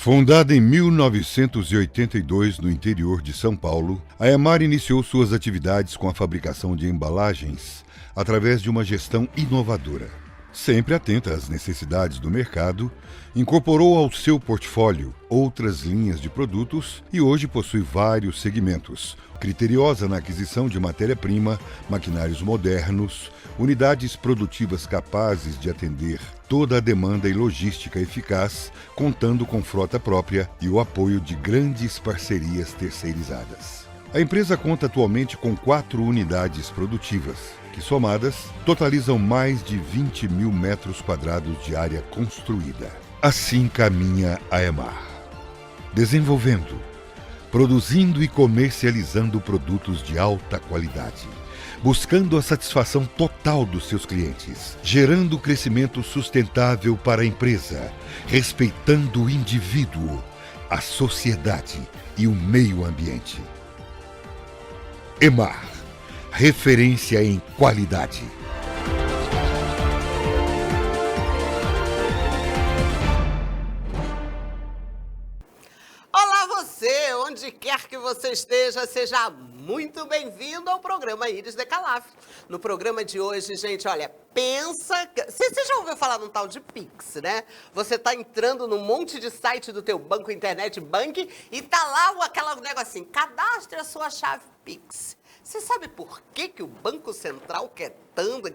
Fundada em 1982 no interior de São Paulo, a Emar iniciou suas atividades com a fabricação de embalagens através de uma gestão inovadora. Sempre atenta às necessidades do mercado, incorporou ao seu portfólio outras linhas de produtos e hoje possui vários segmentos, criteriosa na aquisição de matéria-prima, maquinários modernos, unidades produtivas capazes de atender toda a demanda e logística eficaz, contando com frota própria e o apoio de grandes parcerias terceirizadas. A empresa conta atualmente com 4 unidades produtivas, que somadas totalizam mais de 20 mil metros quadrados de área construída. Assim caminha a Emar, desenvolvendo, produzindo e comercializando produtos de alta qualidade, buscando a satisfação total dos seus clientes, gerando crescimento sustentável para a empresa, respeitando o indivíduo, a sociedade e o meio ambiente. Emar, referência em qualidade. Olá você, onde quer que você esteja, seja muito bem-vindo ao programa Iris Decalaf. No programa de hoje, gente, olha, pensa... Você já ouviu falar num tal de Pix, né? Você tá entrando num monte de site do teu banco, internet, bank, e tá lá aquela negocinho, cadastre a sua chave Pix. Você sabe por que o Banco Central quer tanto?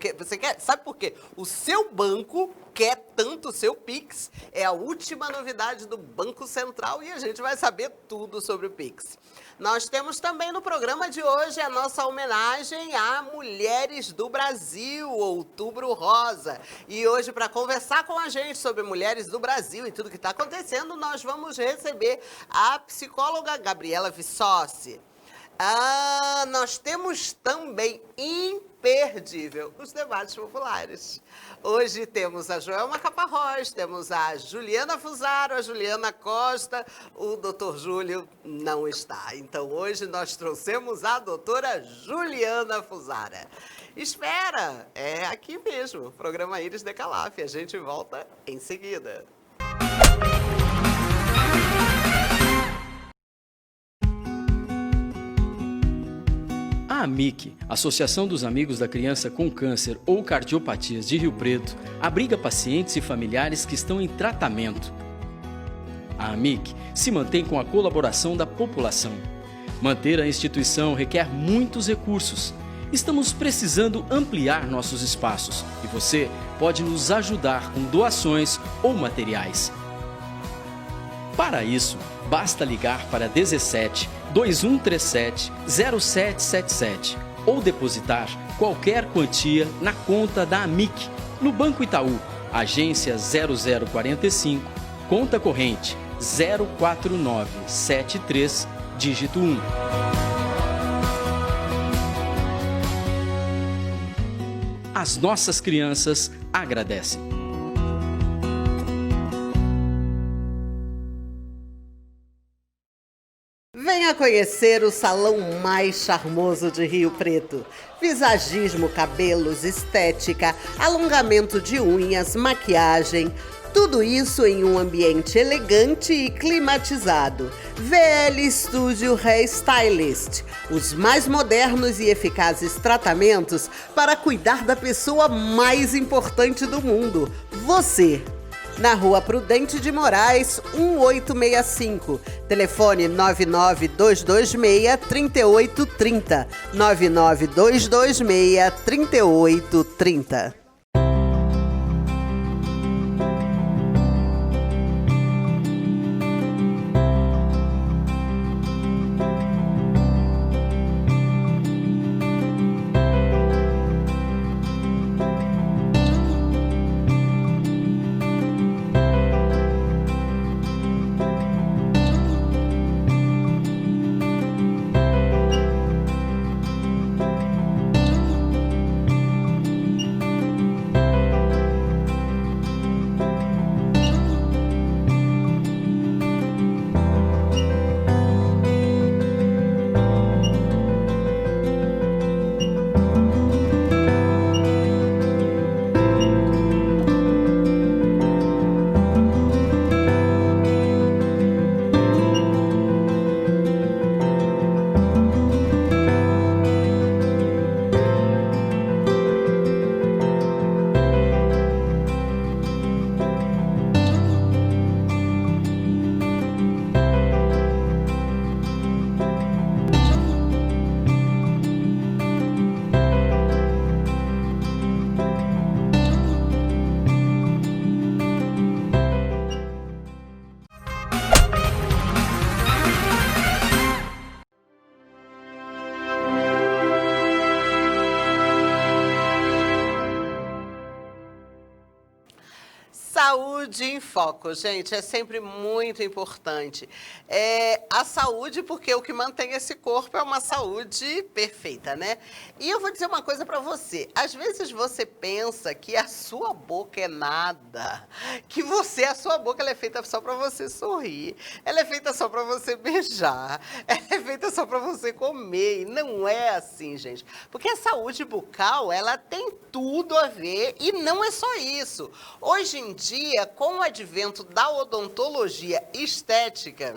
Sabe por quê? O seu banco quer tanto o seu Pix. É a última novidade do Banco Central e a gente vai saber tudo sobre o Pix. Nós temos também no programa de hoje a nossa homenagem a Mulheres do Brasil, Outubro Rosa. E hoje, para conversar com a gente sobre Mulheres do Brasil e tudo que está acontecendo, nós vamos receber a psicóloga Gabriela Vissossi. Nós temos também imperdível os debates populares. Hoje temos a Joelma Caparrós, temos a Juliana Fusaro, a Juliana Costa, o doutor Júlio não está. Então hoje nós trouxemos a doutora Juliana Fusara. Espera, é aqui mesmo, programa Iris Decalaf. A gente volta em seguida. A AMIC, Associação dos Amigos da Criança com Câncer ou Cardiopatias de Rio Preto, abriga pacientes e familiares que estão em tratamento. A AMIC se mantém com a colaboração da população. Manter a instituição requer muitos recursos. Estamos precisando ampliar nossos espaços e você pode nos ajudar com doações ou materiais. Para isso, basta ligar para 17 2137 0777 ou depositar qualquer quantia na conta da AMIC, no Banco Itaú, agência 0045, conta corrente 04973, dígito 1. As nossas crianças agradecem. Venha conhecer o salão mais charmoso de Rio Preto. Visagismo, cabelos, estética, alongamento de unhas, maquiagem, tudo isso em um ambiente elegante e climatizado. VL Studio Hairstylist, os mais modernos e eficazes tratamentos para cuidar da pessoa mais importante do mundo, você. Na Rua Prudente de Moraes, 1865. Telefone 99226-3830. 99226-3830. Saúde em foco, gente, é sempre muito importante. A saúde, porque o que mantém esse corpo é uma saúde perfeita, né? E eu vou dizer uma coisa para você. Às vezes você pensa que a sua boca é nada, que a sua boca ela é feita só para você sorrir, ela é feita só para você beijar, ela é feita só para você comer. E não é assim, gente. Porque a saúde bucal, ela tem tudo a ver e não é só isso. Hoje em dia, com o advento da odontologia estética,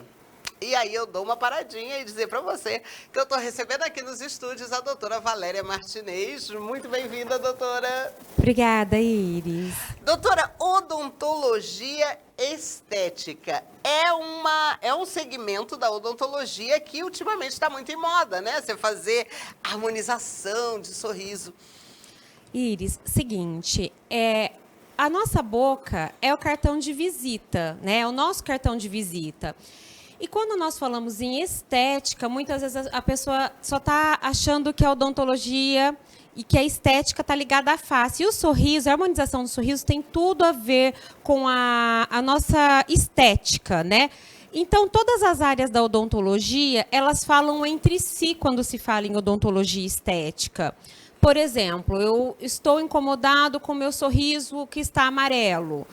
e aí eu dou uma paradinha e dizer para você que eu estou recebendo aqui nos estúdios a doutora Valéria Martinez. Muito bem-vinda, doutora. Obrigada, Iris. Doutora, odontologia estética é um segmento da odontologia que ultimamente está muito em moda, né? Você fazer harmonização de sorriso. Iris, seguinte, a nossa boca é o cartão de visita, né? É o nosso cartão de visita. E quando nós falamos em estética, muitas vezes a pessoa só está achando que a odontologia e que a estética está ligada à face. E o sorriso, a harmonização do sorriso tem tudo a ver com a nossa estética, né? Então, todas as áreas da odontologia, elas falam entre si quando se fala em odontologia estética. Por exemplo, eu estou incomodado com o meu sorriso que está amarelo.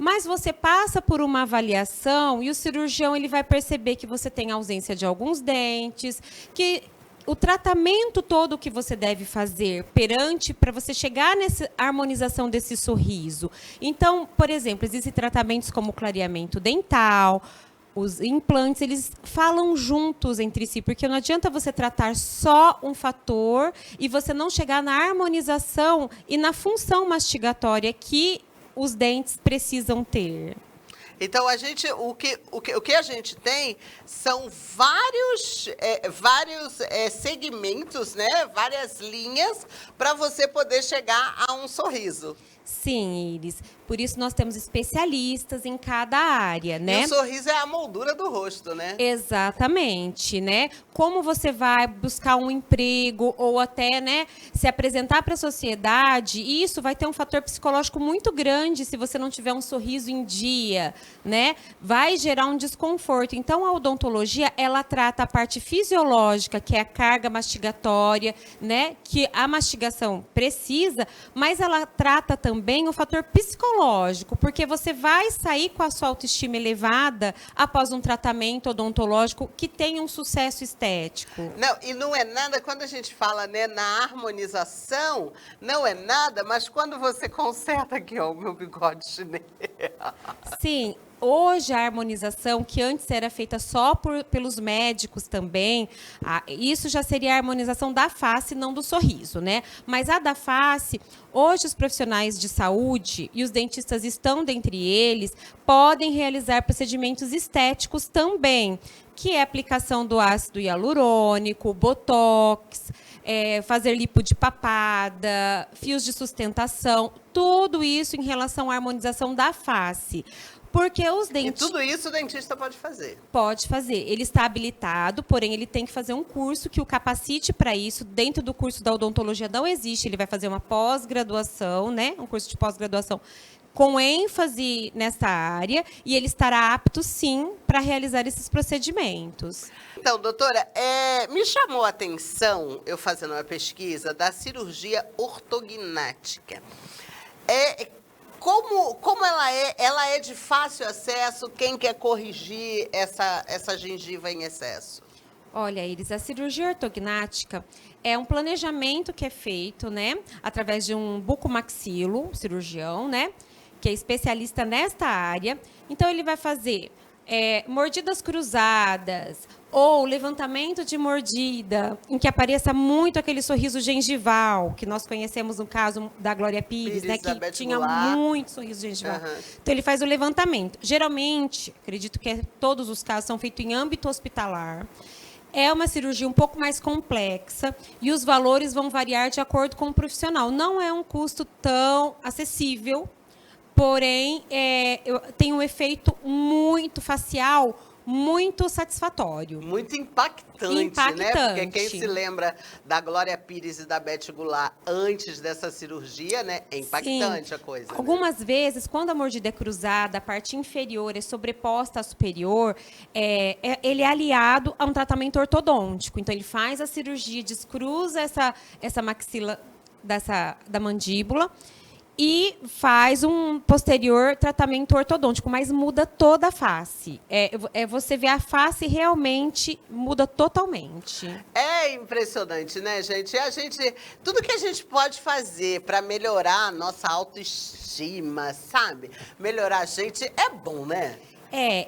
Mas você passa por uma avaliação e o cirurgião ele vai perceber que você tem ausência de alguns dentes, que o tratamento todo que você deve fazer para você chegar nessa harmonização desse sorriso. Então, por exemplo, existem tratamentos como clareamento dental, os implantes, eles falam juntos entre si, porque não adianta você tratar só um fator e você não chegar na harmonização e na função mastigatória que os dentes precisam ter. Então, o que a gente tem são vários segmentos, né? Várias linhas para você poder chegar a um sorriso. Sim, Iris. Por isso nós temos especialistas em cada área, né? E o sorriso é a moldura do rosto, né? Exatamente, né? Como você vai buscar um emprego ou até, né, se apresentar para a sociedade, isso vai ter um fator psicológico muito grande se você não tiver um sorriso em dia, né? Vai gerar um desconforto. Então, a odontologia, ela trata a parte fisiológica, que é a carga mastigatória, né, que a mastigação precisa, mas ela trata também o fator psicológico, porque você vai sair com a sua autoestima elevada após um tratamento odontológico que tenha um sucesso estético. Não, e não é nada, quando a gente fala, né, na harmonização, não é nada, mas quando você conserta aqui, ó, o meu bigode chinês. Sim. Hoje, a harmonização, que antes era feita só pelos médicos também, isso já seria a harmonização da face, não do sorriso, né? Mas a da face, hoje os profissionais de saúde, e os dentistas estão dentre eles, podem realizar procedimentos estéticos também, que é a aplicação do ácido hialurônico, botox, fazer lipo de papada, fios de sustentação, tudo isso em relação à harmonização da face. Porque os dentes... E tudo isso o dentista pode fazer? Pode fazer. Ele está habilitado, porém ele tem que fazer um curso que o capacite para isso. Dentro do curso da odontologia não existe. Ele vai fazer uma pós-graduação, né? Um curso de pós-graduação com ênfase nessa área, e ele estará apto, sim, para realizar esses procedimentos. Então, doutora, me chamou a atenção, eu fazendo uma pesquisa, da cirurgia ortognática. Como ela é de fácil acesso, quem quer corrigir essa gengiva em excesso? Olha, Iris, a cirurgia ortognática é um planejamento que é feito, né, através de um bucomaxilo, cirurgião, né, que é especialista nesta área. Então, ele vai fazer mordidas cruzadas ou levantamento de mordida, em que apareça muito aquele sorriso gengival, que nós conhecemos no caso da Glória Pires, né, que tinha muito sorriso gengival. Uhum. Então, ele faz o levantamento. Geralmente, acredito que todos os casos são feitos em âmbito hospitalar. É uma cirurgia um pouco mais complexa e os valores vão variar de acordo com o profissional. Não é um custo tão acessível, porém, tem um efeito muito facial, muito satisfatório. Muito impactante, né? Porque quem se lembra da Glória Pires e da Beth Goulart antes dessa cirurgia, né? É impactante. Sim. A coisa. Algumas vezes, quando a mordida é cruzada, a parte inferior é sobreposta à superior, ele é aliado a um tratamento ortodôntico. Então, ele faz a cirurgia, descruza essa maxila da mandíbula e faz um posterior tratamento ortodôntico, mas muda toda a face. Você vê a face realmente muda totalmente. É impressionante, né, gente? Tudo que a gente pode fazer para melhorar a nossa autoestima, sabe? Melhorar a gente é bom, né?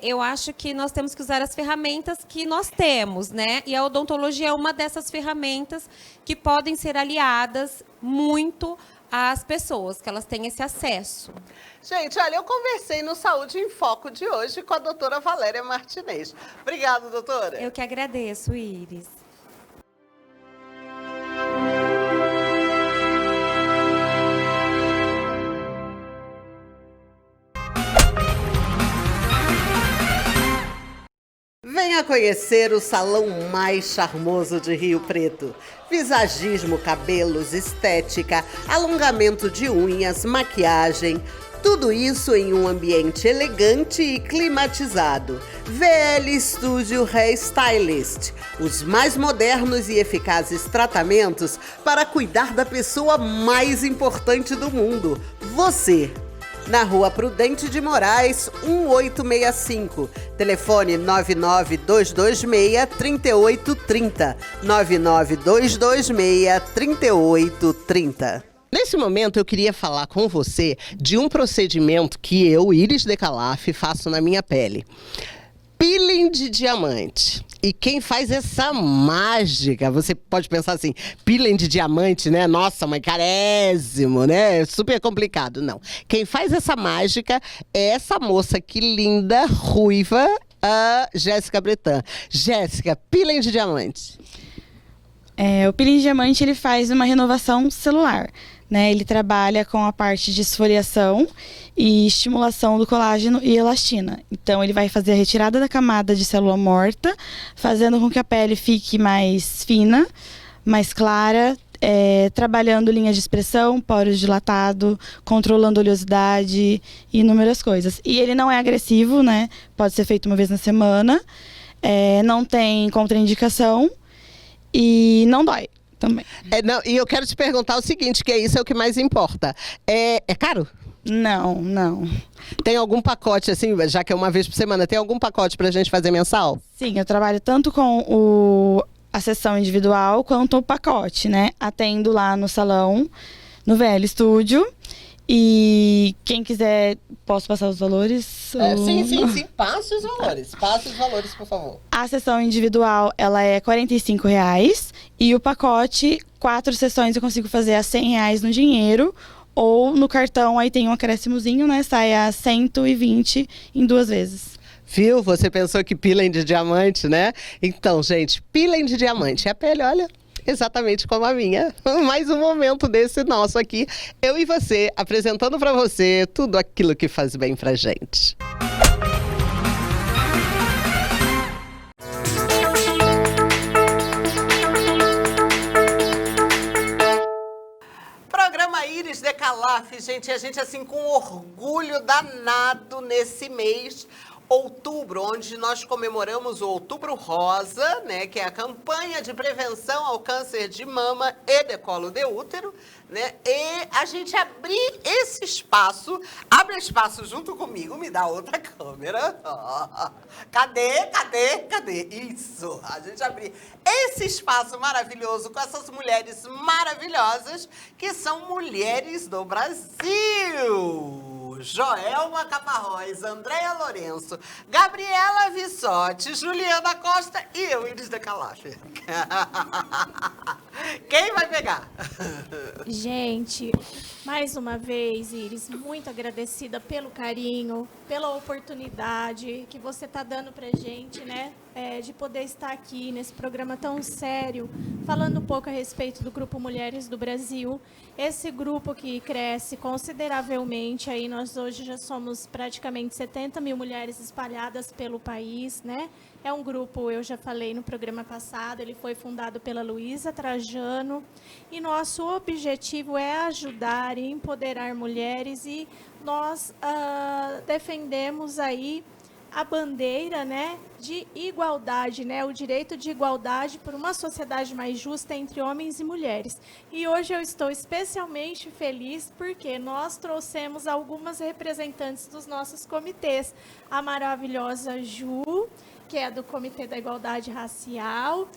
Eu acho que nós temos que usar as ferramentas que nós temos, né? E a odontologia é uma dessas ferramentas que podem ser aliadas muito às pessoas, que elas têm esse acesso. Gente, olha, eu conversei no Saúde em Foco de hoje com a doutora Valéria Martinez. Obrigada, doutora. Eu que agradeço, Iris. Venha conhecer o salão mais charmoso de Rio Preto. Visagismo, cabelos, estética, alongamento de unhas, maquiagem, tudo isso em um ambiente elegante e climatizado. VL Studio Hairstylist, os mais modernos e eficazes tratamentos para cuidar da pessoa mais importante do mundo, você. Na Rua Prudente de Moraes, 1865. Telefone 99226-3830. 99226-3830. Nesse momento, eu queria falar com você de um procedimento que eu, Iris Decalaf, faço na minha pele. Peeling de diamante. E quem faz essa mágica, você pode pensar assim, peeling de diamante, né? Nossa, mas carésimo, né? Super complicado. Não. Quem faz essa mágica é essa moça aqui linda, ruiva, a Jéssica Bretan. Jéssica, peeling de diamante. O peeling de diamante, ele faz uma renovação celular, né? Ele trabalha com a parte de esfoliação e estimulação do colágeno e elastina. Então, ele vai fazer a retirada da camada de célula morta, fazendo com que a pele fique mais fina, mais clara, trabalhando linhas de expressão, poros dilatados, controlando oleosidade e inúmeras coisas. E ele não é agressivo, né? Pode ser feito uma vez na semana, não tem contraindicação e não dói também. E eu quero te perguntar o seguinte, que isso é o que mais importa. É caro? Não. Tem algum pacote, assim, já que é uma vez por semana, tem algum pacote pra gente fazer mensal? Sim, eu trabalho tanto com a sessão individual quanto o pacote, né? Atendo lá no salão, no VL Studio. E quem quiser, posso passar os valores? Sim. Passe os valores, por favor. A sessão individual, ela é R$45. E o pacote, 4 sessões eu consigo fazer a R$100 no dinheiro. Ou no cartão, aí tem um acréscimozinho, né? Sai a 120 em 2 vezes. Viu? Você pensou que peeling de diamante, né? Então, gente, peeling de diamante. A pele, olha, exatamente como a minha. Mais um momento desse nosso aqui. Eu e você, apresentando pra você tudo aquilo que faz bem pra gente. Iris Decalaf, gente, a gente assim com orgulho danado nesse mês, outubro, onde nós comemoramos o Outubro Rosa, né, que é a campanha de prevenção ao câncer de mama e de colo de útero, né, e a gente abrir esse espaço, abre espaço junto comigo, me dá outra câmera, cadê? Isso, a gente abrir esse espaço maravilhoso com essas mulheres maravilhosas, que são mulheres do Brasil. Joelma Caparrós, Andréia Lourenço, Gabriela Vissotti, Juliana Costa e eu, Iris Decalaf. Quem vai pegar? Gente, mais uma vez, Iris, muito agradecida pelo carinho, pela oportunidade que você está dando para a gente, né? De poder estar aqui nesse programa tão sério, falando um pouco a respeito do Grupo Mulheres do Brasil. Esse grupo que cresce consideravelmente, aí nós hoje já somos praticamente 70 mil mulheres espalhadas pelo país, né? É um grupo, eu já falei no programa passado, ele foi fundado pela Luísa Trajano, e nosso objetivo é ajudar e empoderar mulheres, e nós defendemos aí a bandeira, né, de igualdade, né, o direito de igualdade por uma sociedade mais justa entre homens e mulheres. E hoje eu estou especialmente feliz porque nós trouxemos algumas representantes dos nossos comitês. A maravilhosa Ju, que é do Comitê da Igualdade Racial.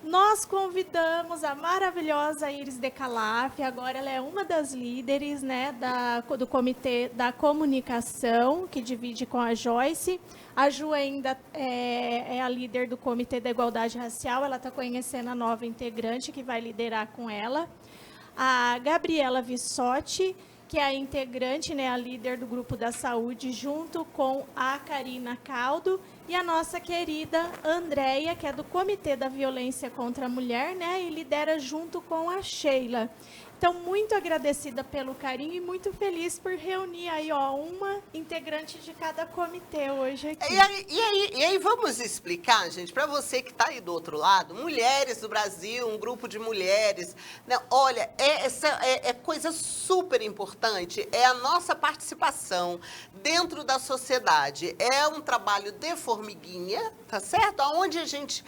Nós convidamos a maravilhosa Iris Decalaf, agora ela é uma das líderes, né, do Comitê da Comunicação, que divide com a Joyce. A Ju ainda é a líder do Comitê da Igualdade Racial, ela está conhecendo a nova integrante que vai liderar com ela. A Gabriela Vissotti, que é a integrante, né, a líder do Grupo da Saúde, junto com a Karina Caldo, e a nossa querida Andréia, que é do Comitê da Violência contra a Mulher, né, e lidera junto com a Sheila. Então, muito agradecida pelo carinho e muito feliz por reunir aí, ó, uma integrante de cada comitê hoje aqui. E aí vamos explicar, gente, para você que está aí do outro lado, Mulheres do Brasil, um grupo de mulheres, né? Olha, essa é coisa super importante, é a nossa participação dentro da sociedade. É um trabalho de formiguinha, tá certo? Onde a gente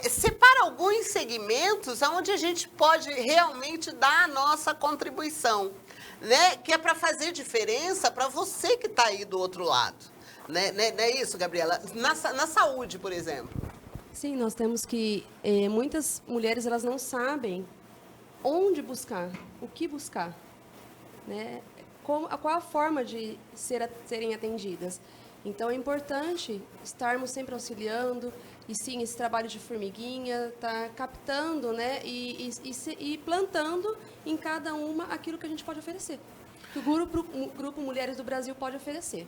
separa alguns segmentos, onde a gente pode realmente dar a nossa contribuição, né? Que é para fazer diferença para você que está aí do outro lado. Né? Não é isso, Gabriela? Na saúde, por exemplo. Sim, nós temos que... muitas mulheres elas não sabem onde buscar, o que buscar, né? Qual a forma de serem atendidas. Então, é importante estarmos sempre auxiliando, e sim, esse trabalho de formiguinha, tá captando, né, e plantando em cada uma aquilo que a gente pode oferecer, que o Grupo Mulheres do Brasil pode oferecer.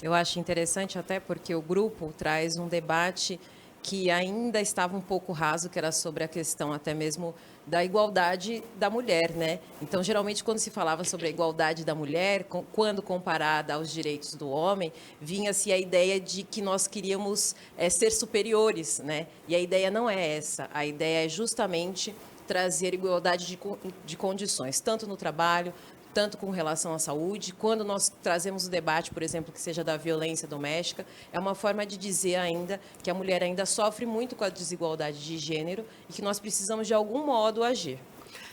Eu acho interessante até porque o grupo traz um debate que ainda estava um pouco raso, que era sobre a questão até mesmo da igualdade da mulher, né? Então, geralmente, quando se falava sobre a igualdade da mulher, quando comparada aos direitos do homem, vinha-se a ideia de que nós queríamos ser superiores, né? E a ideia não é essa. A ideia é justamente trazer igualdade de condições, tanto no trabalho, tanto com relação à saúde. Quando nós trazemos o debate, por exemplo, que seja da violência doméstica, é uma forma de dizer ainda que a mulher ainda sofre muito com a desigualdade de gênero e que nós precisamos, de algum modo, agir.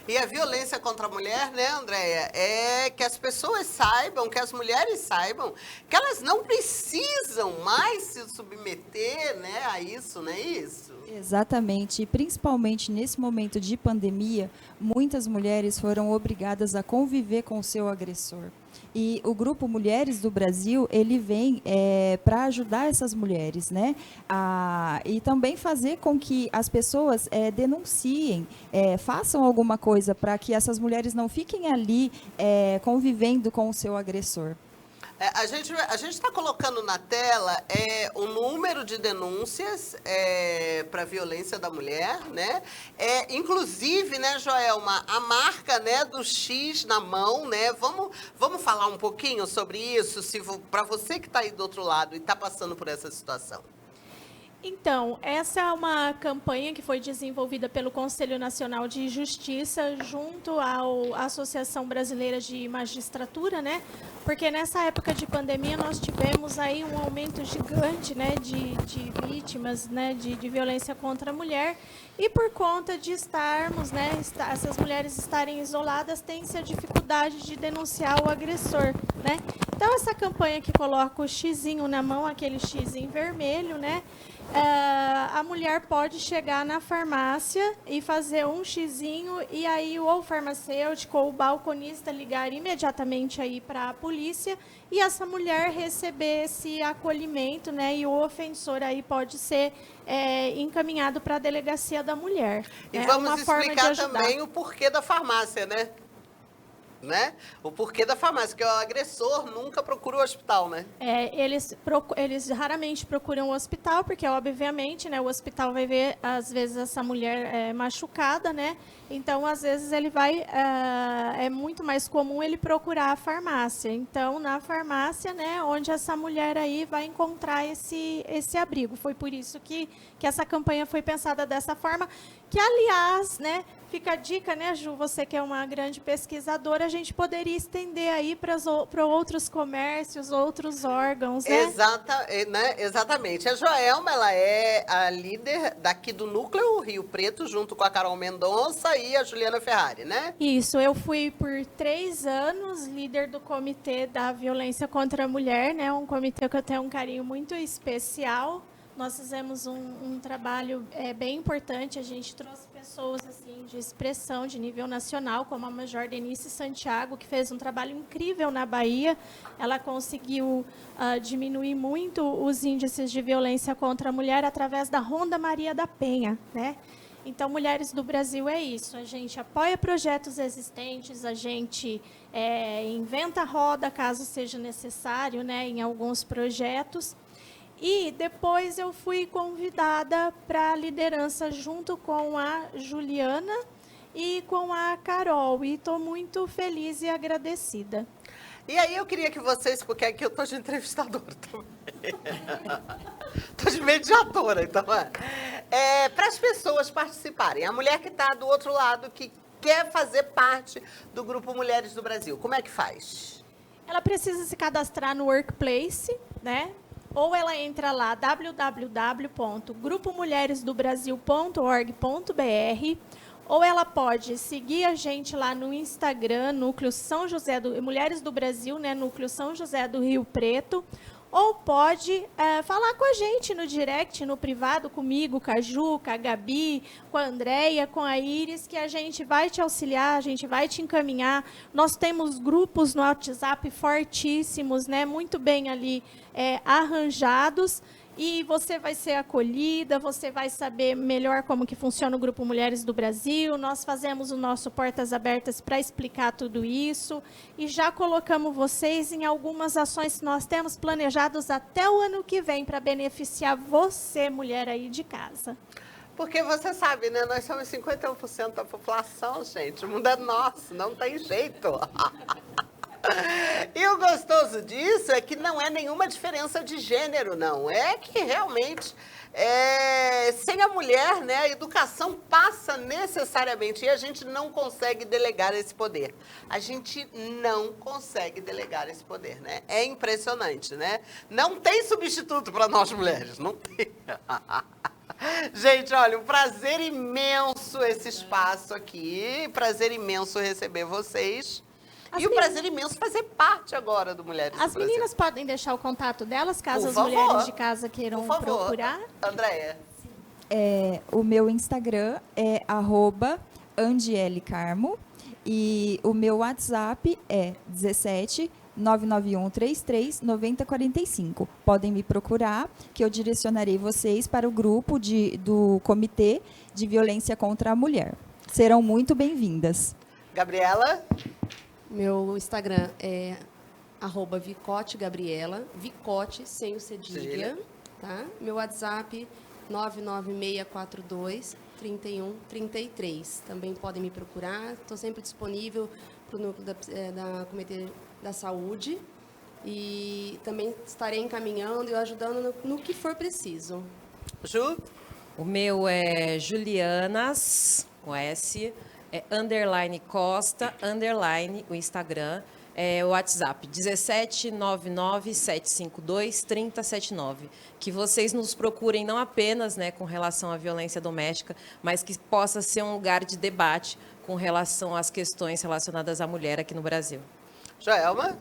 E a violência contra a mulher, né, Andréia, é que as pessoas saibam, que as mulheres saibam, que elas não precisam mais se submeter, né, a isso, não é isso? Exatamente, e principalmente nesse momento de pandemia, muitas mulheres foram obrigadas a conviver com o seu agressor. E o Grupo Mulheres do Brasil, ele vem para ajudar essas mulheres, né? E também fazer com que as pessoas denunciem, façam alguma coisa para que essas mulheres não fiquem ali convivendo com o seu agressor. A gente está colocando na tela o número de denúncias para violência da mulher, né? Inclusive, né, Joelma, a marca, né, do X na mão, né? Vamos falar um pouquinho sobre isso, para você que está aí do outro lado e está passando por essa situação. Então, essa é uma campanha que foi desenvolvida pelo Conselho Nacional de Justiça junto à Associação Brasileira de Magistratura, né? Porque nessa época de pandemia nós tivemos aí um aumento gigante, né, de vítimas, né, de violência contra a mulher, e por conta de estarmos, né, essas mulheres estarem isoladas, tem-se a dificuldade de denunciar o agressor, né? Então, essa campanha que coloca o xizinho na mão, aquele xizinho vermelho, né? A mulher pode chegar na farmácia e fazer um xizinho e aí ou o farmacêutico ou o balconista ligar imediatamente aí para a polícia e essa mulher receber esse acolhimento, né? E o ofensor aí pode ser encaminhado para a delegacia da mulher. E É vamos uma forma de explicar ajudar. também o porquê da farmácia, né? O porquê da farmácia, que o agressor nunca procura o hospital, né? Eles raramente procuram o hospital, porque, obviamente, né, o hospital vai ver, às vezes, essa mulher machucada, né? Então, às vezes, ele vai... é muito mais comum ele procurar a farmácia. Então, na farmácia, né, onde essa mulher aí vai encontrar esse abrigo. Foi por isso que essa campanha foi pensada dessa forma, que, aliás, né, fica a dica, né, Ju, você que é uma grande pesquisadora, a gente poderia estender aí para outros comércios, outros órgãos, né? Exatamente. A Joelma, ela é a líder daqui do Núcleo Rio Preto, junto com a Carol Mendonça e a Juliana Ferrari, né? Isso, eu fui por 3 anos líder do Comitê da Violência contra a Mulher, né? Um comitê que eu tenho um carinho muito especial. Nós fizemos um trabalho bem importante, a gente trouxe pessoas assim, de expressão de nível nacional, como a Major Denise Santiago, que fez um trabalho incrível na Bahia. Ela conseguiu diminuir muito os índices de violência contra a mulher através da Ronda Maria da Penha, né? Então, Mulheres do Brasil é isso, a gente apoia projetos existentes, a gente inventa roda caso seja necessário, né, em alguns projetos. E depois eu fui convidada para a liderança junto com a Juliana e com a Carol. E estou muito feliz e agradecida. E aí eu queria que vocês, porque aqui eu estou de entrevistadora também. Estou de mediadora, então. Para as pessoas participarem, a mulher que está do outro lado, que quer fazer parte do Grupo Mulheres do Brasil, como é que faz? Ela precisa se cadastrar no Workplace, né? Ou ela entra lá, www.grupomulheresdobrasil.org.br, ou ela pode seguir a gente lá no Instagram, Núcleo São José do Mulheres do Brasil, né, Núcleo São José do Rio Preto, ou pode falar com a gente no direct, no privado, comigo, com a Ju, com a Gabi, com a Andréia, com a Iris, que a gente vai te auxiliar, a gente vai te encaminhar. Nós temos grupos no WhatsApp fortíssimos, né, muito bem ali arranjados, e você vai ser acolhida, você vai saber melhor como que funciona o Grupo Mulheres do Brasil. Nós fazemos o nosso Portas Abertas para explicar tudo isso e já colocamos vocês em algumas ações que nós temos planejados até o ano que vem para beneficiar você, mulher aí de casa. Porque você sabe, né? Nós somos 51% da população, gente. O mundo é nosso, não tem jeito. E o gostoso disso é que não é nenhuma diferença de gênero, não. É que realmente, sem a mulher, né, a educação passa necessariamente, e a gente não consegue delegar esse poder. A gente não consegue delegar esse poder, né? É impressionante, né? Não tem substituto para nós mulheres, não tem. Gente, olha, um prazer imenso esse espaço aqui, prazer imenso receber vocês. E um prazer imenso fazer parte agora do Mulheres do Brasil. As meninas podem deixar o contato delas, caso as favor. mulheres de casa queiram procurar? Andréia. O meu Instagram é @andielecarmo e o meu WhatsApp é 17 991 33 9045. Podem me procurar, que eu direcionarei vocês para o grupo do Comitê de Violência contra a Mulher. Serão muito bem-vindas. Gabriela? Meu Instagram é @vicotegabriela, Vicote sem o cedilha, tá? Meu WhatsApp 99642-3133. Também podem me procurar, estou sempre disponível para o núcleo da Comitê da Saúde e também estarei encaminhando e ajudando no que for preciso. Ju? O meu é Julianas, com S, _ Costa, _ o Instagram, o WhatsApp 17997523079. Que vocês nos procurem não apenas, né, com relação à violência doméstica, mas que possa ser um lugar de debate com relação às questões relacionadas à mulher aqui no Brasil. Joelma?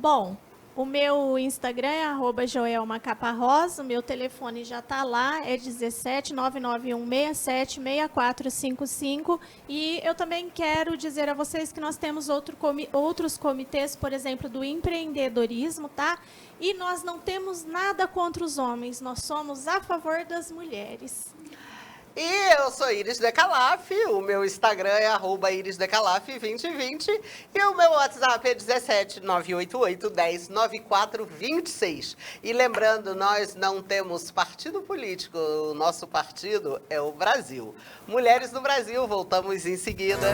Bom, o meu Instagram é @joelmacaparrosa, o meu telefone já está lá, é 17 99167 6455. E eu também quero dizer a vocês que nós temos outros comitês, por exemplo, do empreendedorismo, tá? E nós não temos nada contra os homens, nós somos a favor das mulheres. E eu sou Iris Decalaf, o meu Instagram é @irisdecalaf2020 e o meu WhatsApp é 17 988 10 9426. E lembrando, nós não temos partido político, o nosso partido é o Brasil. Mulheres no Brasil, voltamos em seguida.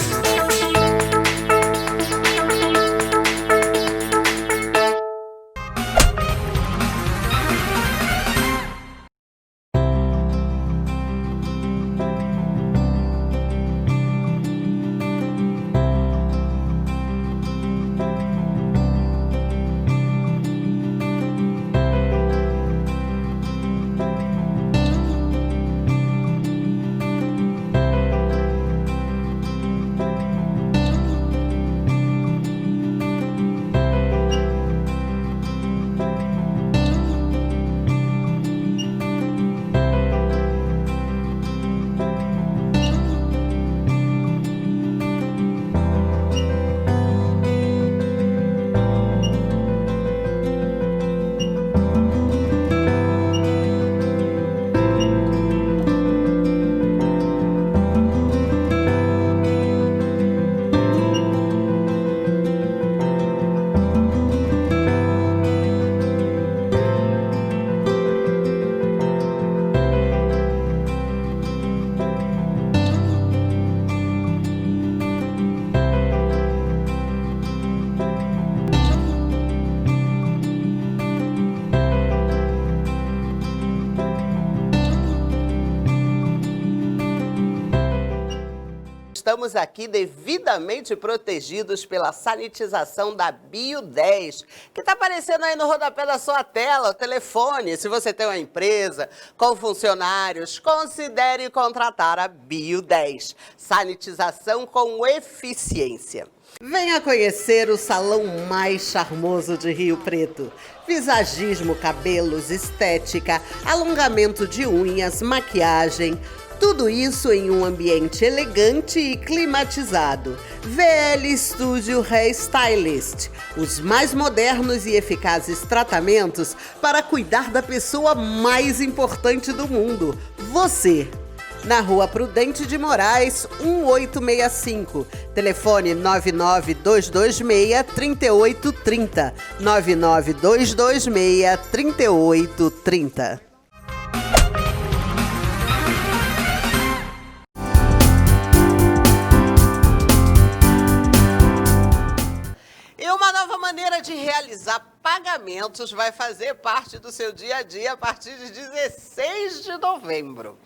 Estamos aqui devidamente protegidos pela sanitização da Bio10, que está aparecendo aí no rodapé da sua tela, o telefone. Se você tem uma empresa com funcionários, considere contratar a Bio10. Sanitização com eficiência. Venha conhecer o salão mais charmoso de Rio Preto. Visagismo, cabelos, estética, alongamento de unhas, maquiagem. Tudo isso em um ambiente elegante e climatizado. VL Studio Hairstylist. Os mais modernos e eficazes tratamentos para cuidar da pessoa mais importante do mundo, você. Na Rua Prudente de Moraes, 1865. Telefone 99226-3830. 99226-3830. E uma nova maneira de realizar pagamentos vai fazer parte do seu dia a dia a partir de 16 de novembro.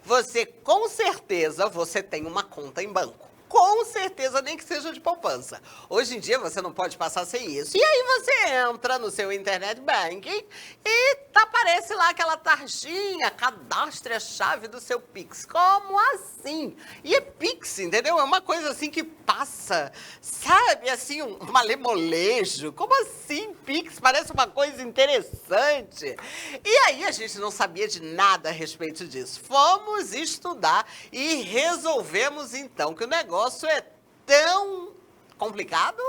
Você, com certeza, você tem uma conta em banco. Com certeza, nem que seja de poupança. Hoje em dia, você não pode passar sem isso. E aí você entra no seu internet banking e aparece lá aquela tarjinha, cadastre a chave do seu Pix. Como assim? E é Pix, entendeu? É uma coisa assim que passa, sabe, assim, um malemolênio. Como assim, Pix? Parece uma coisa interessante. E aí a gente não sabia de nada a respeito disso. Fomos estudar e resolvemos, então, que o negócio é tão complicado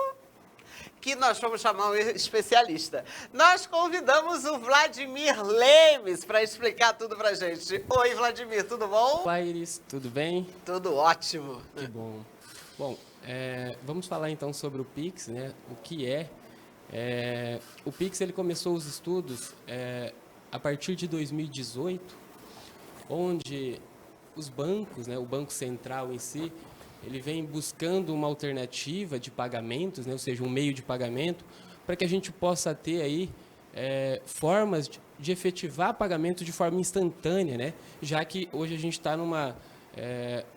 que nós fomos chamar um especialista. Nós convidamos o Vladimir Lemes para explicar tudo pra gente. Oi, Vladimir, tudo bom? Olá, Iris, tudo bem? Tudo ótimo. Que bom. Bom, vamos falar então sobre o Pix, né? O que é. O Pix ele começou os estudos a partir de 2018, onde os bancos, né, o Banco Central em si, ele vem buscando uma alternativa de pagamentos, né, ou seja, um meio de pagamento, para que a gente possa ter aí formas de efetivar pagamento de forma instantânea, né, já que hoje a gente está numa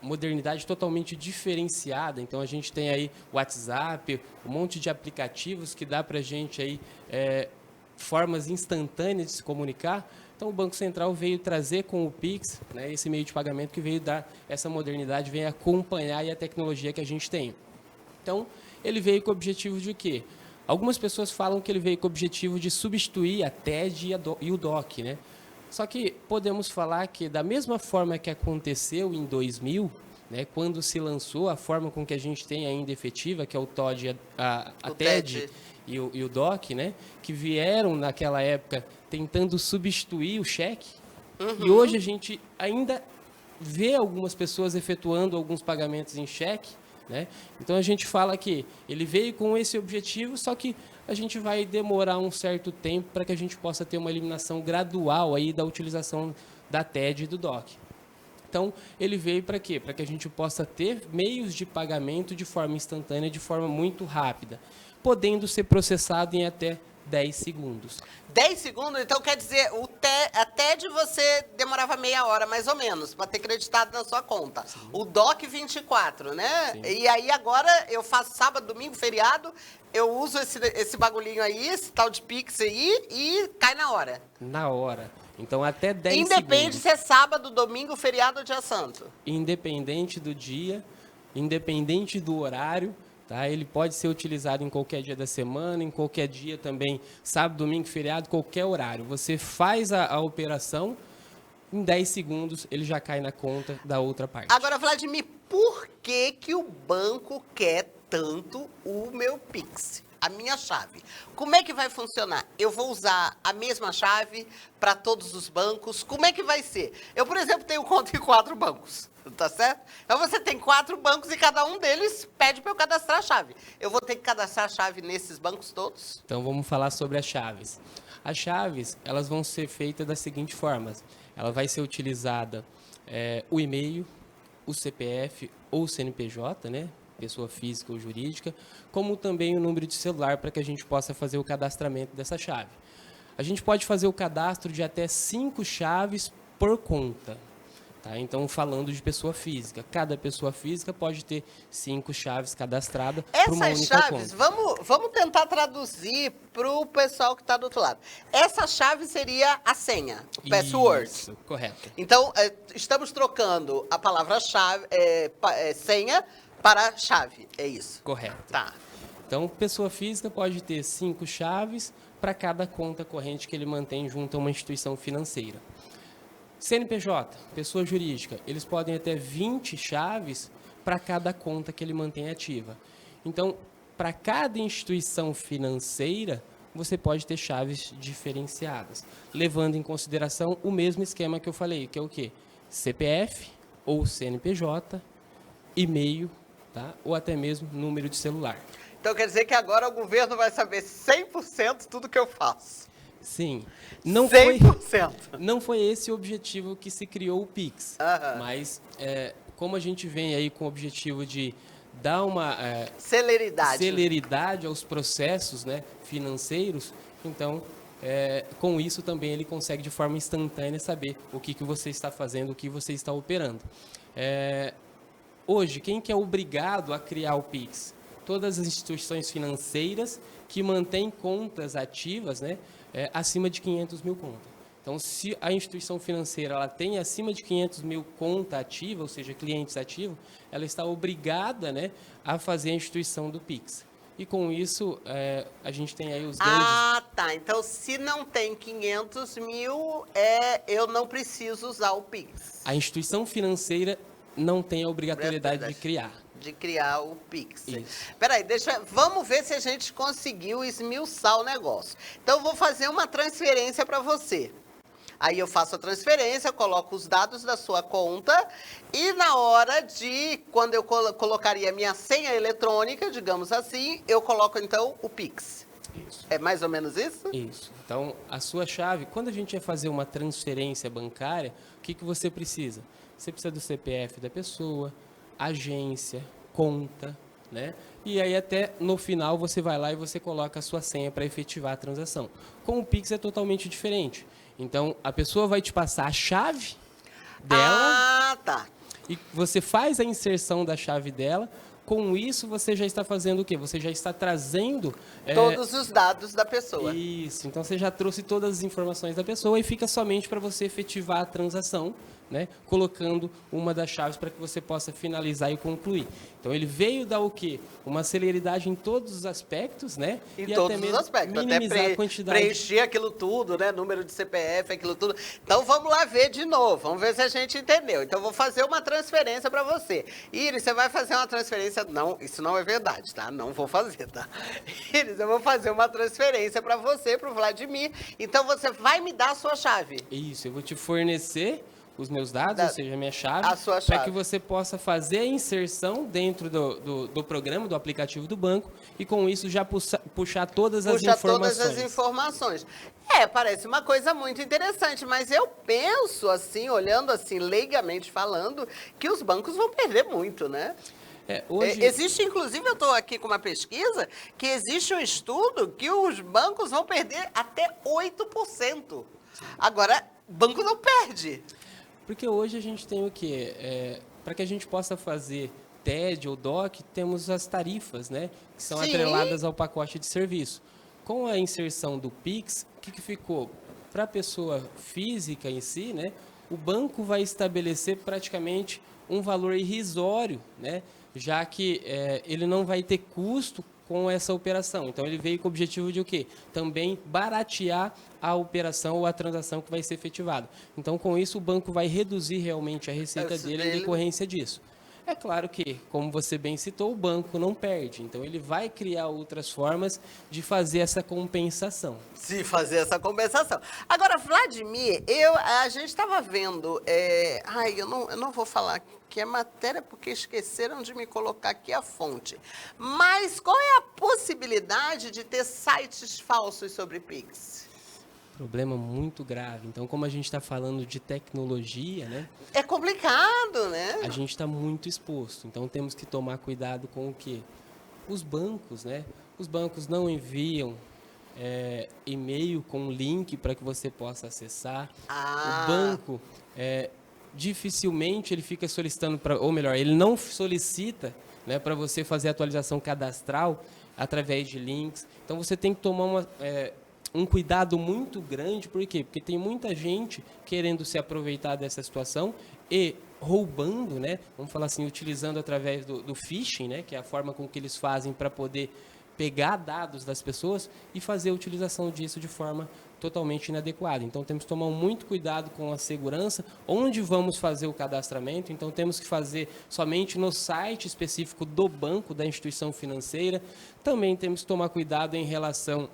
modernidade totalmente diferenciada. Então a gente tem aí o WhatsApp, um monte de aplicativos que dá para a gente aí formas instantâneas de se comunicar. Então o Banco Central veio trazer com o Pix, né, esse meio de pagamento que veio dar essa modernidade, veio acompanhar a tecnologia que a gente tem. Então ele veio com o objetivo de quê? Algumas pessoas falam que ele veio com o objetivo de substituir a TED e o DOC, né? Só que podemos falar que, da mesma forma que aconteceu em 2000, né, quando se lançou a forma com que a gente tem ainda efetiva, que é o TOD, a TED e o DOC, né, que vieram naquela época tentando substituir o cheque, e hoje a gente ainda vê algumas pessoas efetuando alguns pagamentos em cheque, né? Então a gente fala que ele veio com esse objetivo, só que a gente vai demorar um certo tempo para que a gente possa ter uma eliminação gradual aí da utilização da TED e do DOC. Então, ele veio para quê? Para que a gente possa ter meios de pagamento de forma instantânea, de forma muito rápida, podendo ser processado em até 10 segundos. 10 segundos? Então quer dizer, a TED você demorava meia hora, mais ou menos, para ter creditado na sua conta. Sim. O DOC 24, né? Sim. E aí agora eu faço sábado, domingo, feriado, eu uso esse bagulhinho aí, esse tal de Pix aí, e cai na hora. Na hora. Então até 10 Independe segundos. se é sábado, domingo, feriado ou dia santo. Independente do dia, independente do horário, tá? Ele pode ser utilizado em qualquer dia da semana, em qualquer dia também, sábado, domingo, feriado, qualquer horário. Você faz a operação, em 10 segundos ele já cai na conta da outra parte. Agora, Vladimir, por que o banco quer tanto o meu Pix? A minha chave. Como é que vai funcionar? Eu vou usar a mesma chave para todos os bancos? Como é que vai ser? Eu, por exemplo, tenho conta em 4 bancos. Tá certo? Então você tem 4 bancos e cada um deles pede para eu cadastrar a chave. Eu vou ter que cadastrar a chave nesses bancos todos? Então vamos falar sobre as chaves. As chaves, elas vão ser feitas da seguinte forma. Ela vai ser utilizada o e-mail, o CPF ou o CNPJ, né? Pessoa física ou jurídica, como também o número de celular para que a gente possa fazer o cadastramento dessa chave. A gente pode fazer o cadastro de até 5 chaves por conta. Tá? Então, falando de pessoa física, cada pessoa física pode ter 5 chaves cadastradas para uma única chaves, conta. Vamos tentar traduzir para o pessoal que está do outro lado. Essa chave seria a senha, o password. Isso, correto. Então, estamos trocando a palavra-chave, senha, para chave, é isso? Correto. Tá. Então, pessoa física pode ter 5 chaves para cada conta corrente que ele mantém junto a uma instituição financeira. CNPJ, pessoa jurídica, eles podem ter 20 chaves para cada conta que ele mantém ativa. Então, para cada instituição financeira, você pode ter chaves diferenciadas, levando em consideração o mesmo esquema que eu falei, que é o quê? CPF ou CNPJ, e-mail, tá? Ou até mesmo número de celular. Então quer dizer que agora o governo vai saber 100% tudo que eu faço. Sim. 100%. Não foi esse o objetivo que se criou o Pix. Mas como a gente vem aí com o objetivo de dar uma celeridade aos processos, né, financeiros, então com isso também ele consegue de forma instantânea saber o que você está fazendo, o que você está operando. Hoje, quem que é obrigado a criar o Pix? Todas as instituições financeiras que mantêm contas ativas, né, acima de 500 mil contas. Então, se a instituição financeira ela tem acima de 500 mil conta ativa, ou seja, clientes ativos, ela está obrigada, né, a fazer a instituição do Pix. E com isso, a gente tem aí os grandes... Ah, tá. Então, se não tem 500 mil, eu não preciso usar o Pix. A instituição financeira não tem a obrigatoriedade de criar. De criar o Pix. Isso. Peraí, vamos ver se a gente conseguiu esmiuçar o negócio. Então, eu vou fazer uma transferência para você. Aí eu faço a transferência, coloco os dados da sua conta e na hora de, quando eu colocaria a minha senha eletrônica, digamos assim, eu coloco então o Pix. Isso. É mais ou menos isso? Isso. Então, a sua chave, quando a gente vai fazer uma transferência bancária, o que você precisa? Você precisa do CPF da pessoa, agência, conta, né? E aí até no final você vai lá e você coloca a sua senha para efetivar a transação. Com o Pix é totalmente diferente. Então, a pessoa vai te passar a chave dela. Ah, tá. E você faz a inserção da chave dela. Com isso, você já está fazendo o quê? Você já está trazendo... todos os dados da pessoa. Isso. Então, você já trouxe todas as informações da pessoa e fica somente para você efetivar a transação, né, colocando uma das chaves para que você possa finalizar e concluir. Então, ele veio dar o quê? Uma celeridade em todos os aspectos, né? Em e todos até os mesmo aspectos, até minimizar a quantidade. preencher aquilo tudo, né? Número de CPF, aquilo tudo. Então, vamos lá ver de novo, vamos ver se a gente entendeu. Então, eu vou fazer uma transferência para você. Iris, você vai fazer uma transferência... Não, isso não é verdade, tá? Não vou fazer, tá? Iris, eu vou fazer uma transferência para você, para o Vladimir. Então, você vai me dar a sua chave. Isso, eu vou te fornecer os meus dados, ou seja, a minha chave, a sua para chave. que você possa fazer a inserção dentro do programa, do aplicativo do banco, e com isso já puxar todas as informações. Todas as informações. Parece uma coisa muito interessante, mas eu penso, assim, olhando assim, leigamente falando, que os bancos vão perder muito, né? Hoje... Existe, inclusive, eu estou aqui com uma pesquisa, que existe um estudo que os bancos vão perder até 8%. Agora, banco não perde. Porque hoje a gente tem o quê? Para que a gente possa fazer TED ou DOC, temos as tarifas, né? Que são atreladas ao pacote de serviço. Com a inserção do Pix, o que ficou? Para a pessoa física em si, né? O banco vai estabelecer praticamente um valor irrisório, né? Já que ele não vai ter custo com essa operação. Então, ele veio com o objetivo de o quê? Também baratear a operação ou a transação que vai ser efetivada. Então, com isso, o banco vai reduzir realmente a receita dele em decorrência disso. É claro que, como você bem citou, o banco não perde. Então, ele vai criar outras formas de fazer essa compensação. Se fazer essa compensação. Agora, Vladimir, a gente estava vendo... eu não vou falar que é matéria porque esqueceram de me colocar aqui a fonte. Mas qual é a possibilidade de ter sites falsos sobre Pix? Problema muito grave. Então, como a gente está falando de tecnologia, né? É complicado, né? A gente está muito exposto. Então, temos que tomar cuidado com o quê? Os bancos, né? Os bancos não enviam e-mail com link para que você possa acessar. O banco, dificilmente ele fica solicitando, ou melhor, ele não solicita, né, para você fazer a atualização cadastral através de links. Então, você tem que tomar um cuidado muito grande. Por quê? Porque tem muita gente querendo se aproveitar dessa situação e roubando, né? Vamos falar assim, utilizando através do phishing, né? Que é a forma com que eles fazem para poder pegar dados das pessoas e fazer a utilização disso de forma totalmente inadequada. Então, temos que tomar muito cuidado com a segurança, onde vamos fazer o cadastramento. Então, temos que fazer somente no site específico do banco, da instituição financeira. Também temos que tomar cuidado em relação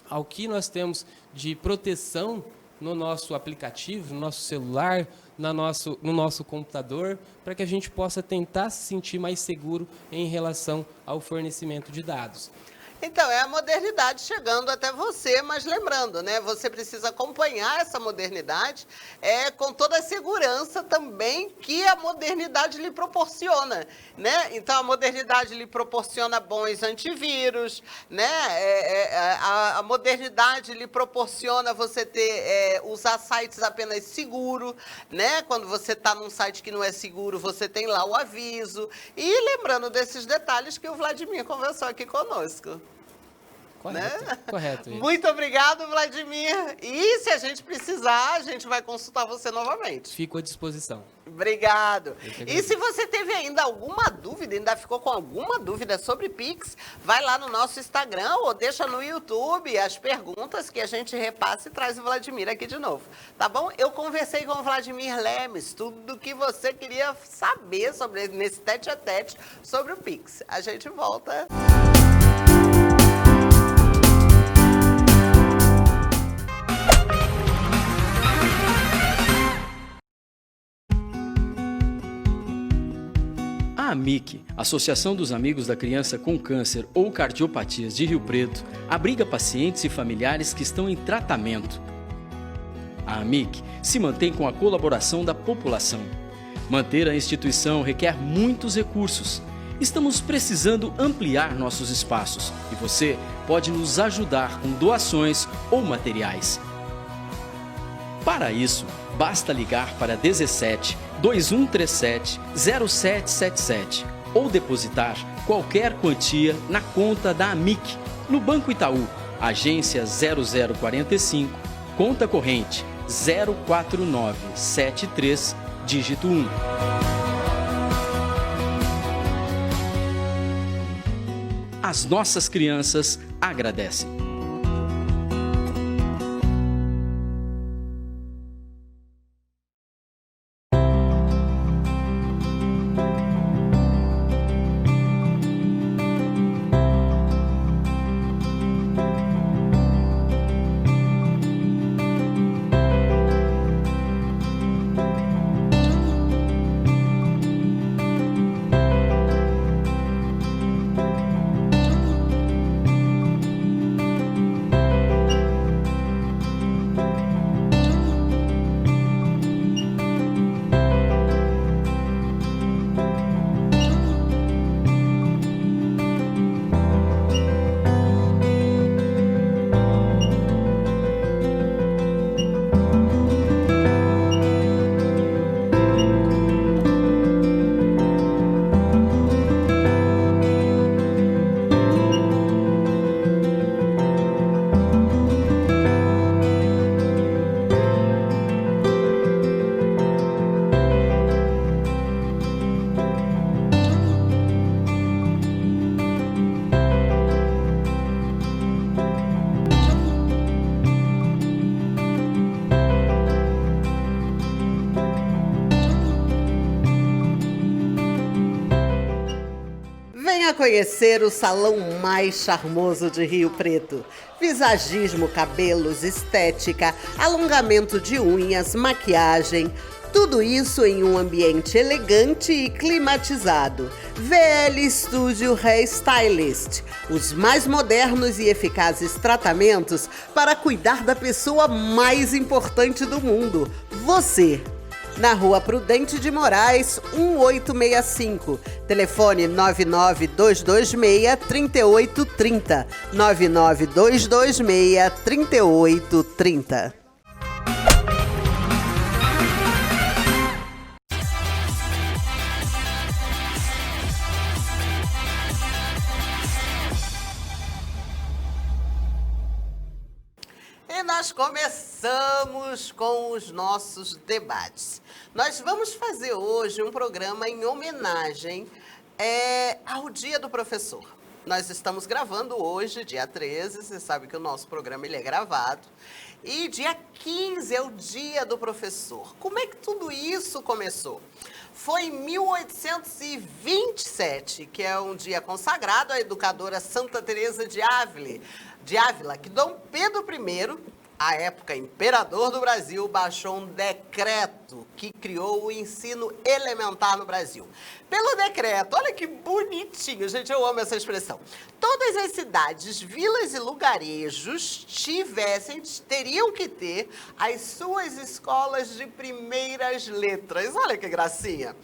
ao que nós temos de proteção no nosso aplicativo, no nosso celular, no nosso computador, para que a gente possa tentar se sentir mais seguro em relação ao fornecimento de dados. Então, é a modernidade chegando até você, mas lembrando, né? Você precisa acompanhar essa modernidade com toda a segurança também que a modernidade lhe proporciona, né? Então, a modernidade lhe proporciona bons antivírus, né? A modernidade lhe proporciona você usar sites apenas seguro, né? Quando você está num site que não é seguro, você tem lá o aviso. E lembrando desses detalhes que o Vladimir conversou aqui conosco. Correto, né? Correto. Isso. Muito obrigado, Vladimir. E se a gente precisar, a gente vai consultar você novamente. Fico à disposição. Obrigado. E se você teve ainda alguma dúvida, ainda ficou com alguma dúvida sobre Pix, vai lá no nosso Instagram ou deixa no YouTube as perguntas que a gente repassa e traz o Vladimir aqui de novo. Tá bom? Eu conversei com o Vladimir Lemes, tudo que você queria saber nesse tete-a-tete sobre o Pix. A gente volta. A AMIC, Associação dos Amigos da Criança com Câncer ou Cardiopatias de Rio Preto, abriga pacientes e familiares que estão em tratamento. A AMIC se mantém com a colaboração da população. Manter a instituição requer muitos recursos. Estamos precisando ampliar nossos espaços e você pode nos ajudar com doações ou materiais. Para isso, basta ligar para 17 2137 0777 ou depositar qualquer quantia na conta da AMIC, no Banco Itaú, agência 0045, conta corrente 04973 dígito 1. As nossas crianças agradecem. Venha conhecer o salão mais charmoso de Rio Preto. Visagismo, cabelos, estética, alongamento de unhas, maquiagem, tudo isso em um ambiente elegante e climatizado. VL Studio Hairstylist, os mais modernos e eficazes tratamentos para cuidar da pessoa mais importante do mundo, você. Na Rua Prudente de Moraes, 1865. Telefone 99226-3830. 99226-3830. E nós começamos com os nossos debates. Nós vamos fazer hoje um programa em homenagem ao Dia do Professor. Nós estamos gravando hoje, dia 13, você sabe que o nosso programa ele é gravado. E dia 15 é o Dia do Professor. Como é que tudo isso começou? Foi em 1827, que é um dia consagrado à educadora Santa Teresa de Ávila, que Dom Pedro I, à época imperador do Brasil, baixou um decreto que criou o ensino elementar no Brasil. Pelo decreto, olha que bonitinho, gente, eu amo essa expressão. Todas as cidades, vilas e lugarejos teriam que ter as suas escolas de primeiras letras. Olha que gracinha.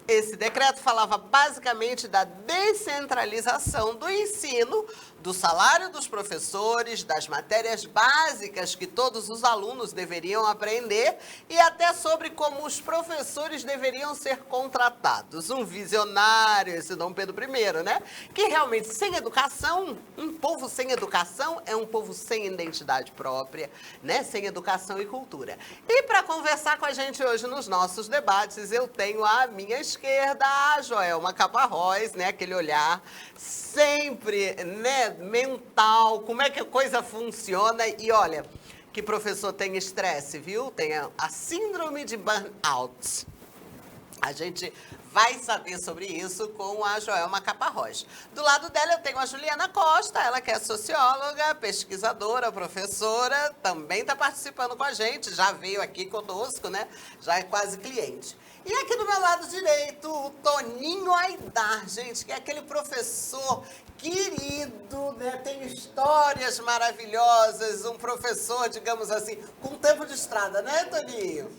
Esse decreto falava basicamente da descentralização do ensino, do salário dos professores, das matérias básicas que todos os alunos deveriam aprender e até sobre como os professores deveriam ser contratados. Um visionário, esse Dom Pedro I, né? Que realmente, sem educação, um povo sem educação é um povo sem identidade própria, né? Sem educação e cultura. E para conversar com a gente hoje nos nossos debates, eu tenho à minha esquerda a Joelma Caparrós, né? Aquele olhar sempre, né, mental, como é que a coisa funciona. E olha, que professor tem estresse, viu? Tem a síndrome de burnout. A gente vai saber sobre isso com a Joelma Caparrós. Do lado dela eu tenho a Juliana Costa, ela que é socióloga, pesquisadora, professora, também está participando com a gente, já veio aqui conosco, né? Já é quase cliente. E aqui do meu lado direito, o Toninho Aidar, gente, que é aquele professor querido, né? Tem histórias maravilhosas, um professor, digamos assim, com tempo de estrada, né, Toninho?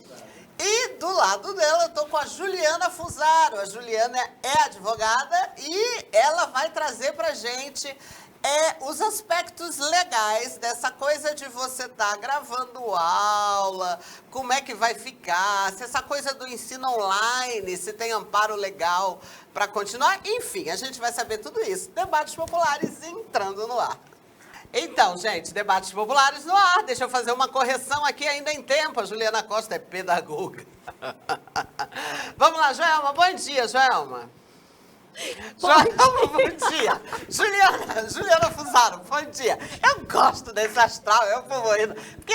E do lado dela eu tô com a Juliana Fusaro. A Juliana é advogada e ela vai trazer pra gente os aspectos legais dessa coisa de você estar gravando aula, como é que vai ficar, se essa coisa do ensino online, se tem amparo legal para continuar. Enfim, a gente vai saber tudo isso. Debates populares entrando no ar. Então, gente, debates populares no ar. Deixa eu fazer uma correção aqui ainda em tempo. A Juliana Costa é pedagoga. Vamos lá, Joelma. Bom dia, Joelma. Joelma, bom dia. Juliana Fusaro, bom dia. Eu gosto desse astral, eu vou indo. Porque,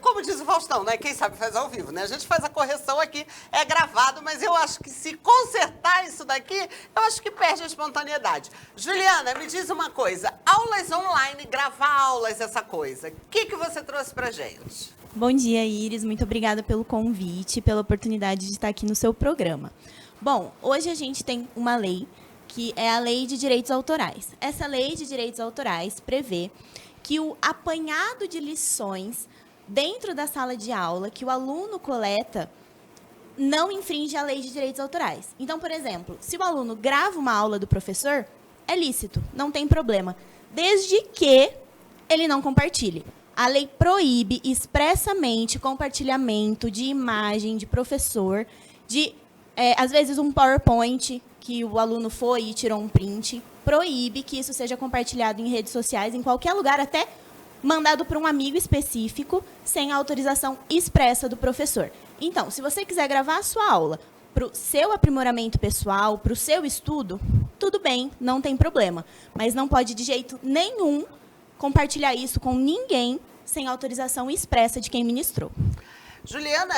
como diz o Faustão, né? Quem sabe faz ao vivo, né? A gente faz a correção aqui, é gravado, mas eu acho que se consertar isso daqui, eu acho que perde a espontaneidade. Juliana, me diz uma coisa. Aulas online, gravar aulas, essa coisa. O que você trouxe pra gente? Bom dia, Iris. Muito obrigada pelo convite, pela oportunidade de estar aqui no seu programa. Bom, hoje a gente tem uma lei, que é a Lei de Direitos Autorais. Essa Lei de Direitos Autorais prevê que o apanhado de lições dentro da sala de aula que o aluno coleta não infringe a Lei de Direitos Autorais. Então, por exemplo, se o aluno grava uma aula do professor, é lícito, não tem problema, desde que ele não compartilhe. A lei proíbe expressamente compartilhamento de imagem de professor, de às vezes um PowerPoint que o aluno foi e tirou um print, proíbe que isso seja compartilhado em redes sociais, em qualquer lugar, até mandado para um amigo específico, sem a autorização expressa do professor. Então, se você quiser gravar a sua aula para o seu aprimoramento pessoal, para o seu estudo, tudo bem, não tem problema. Mas não pode, de jeito nenhum, compartilhar isso com ninguém sem autorização expressa de quem ministrou. Juliana,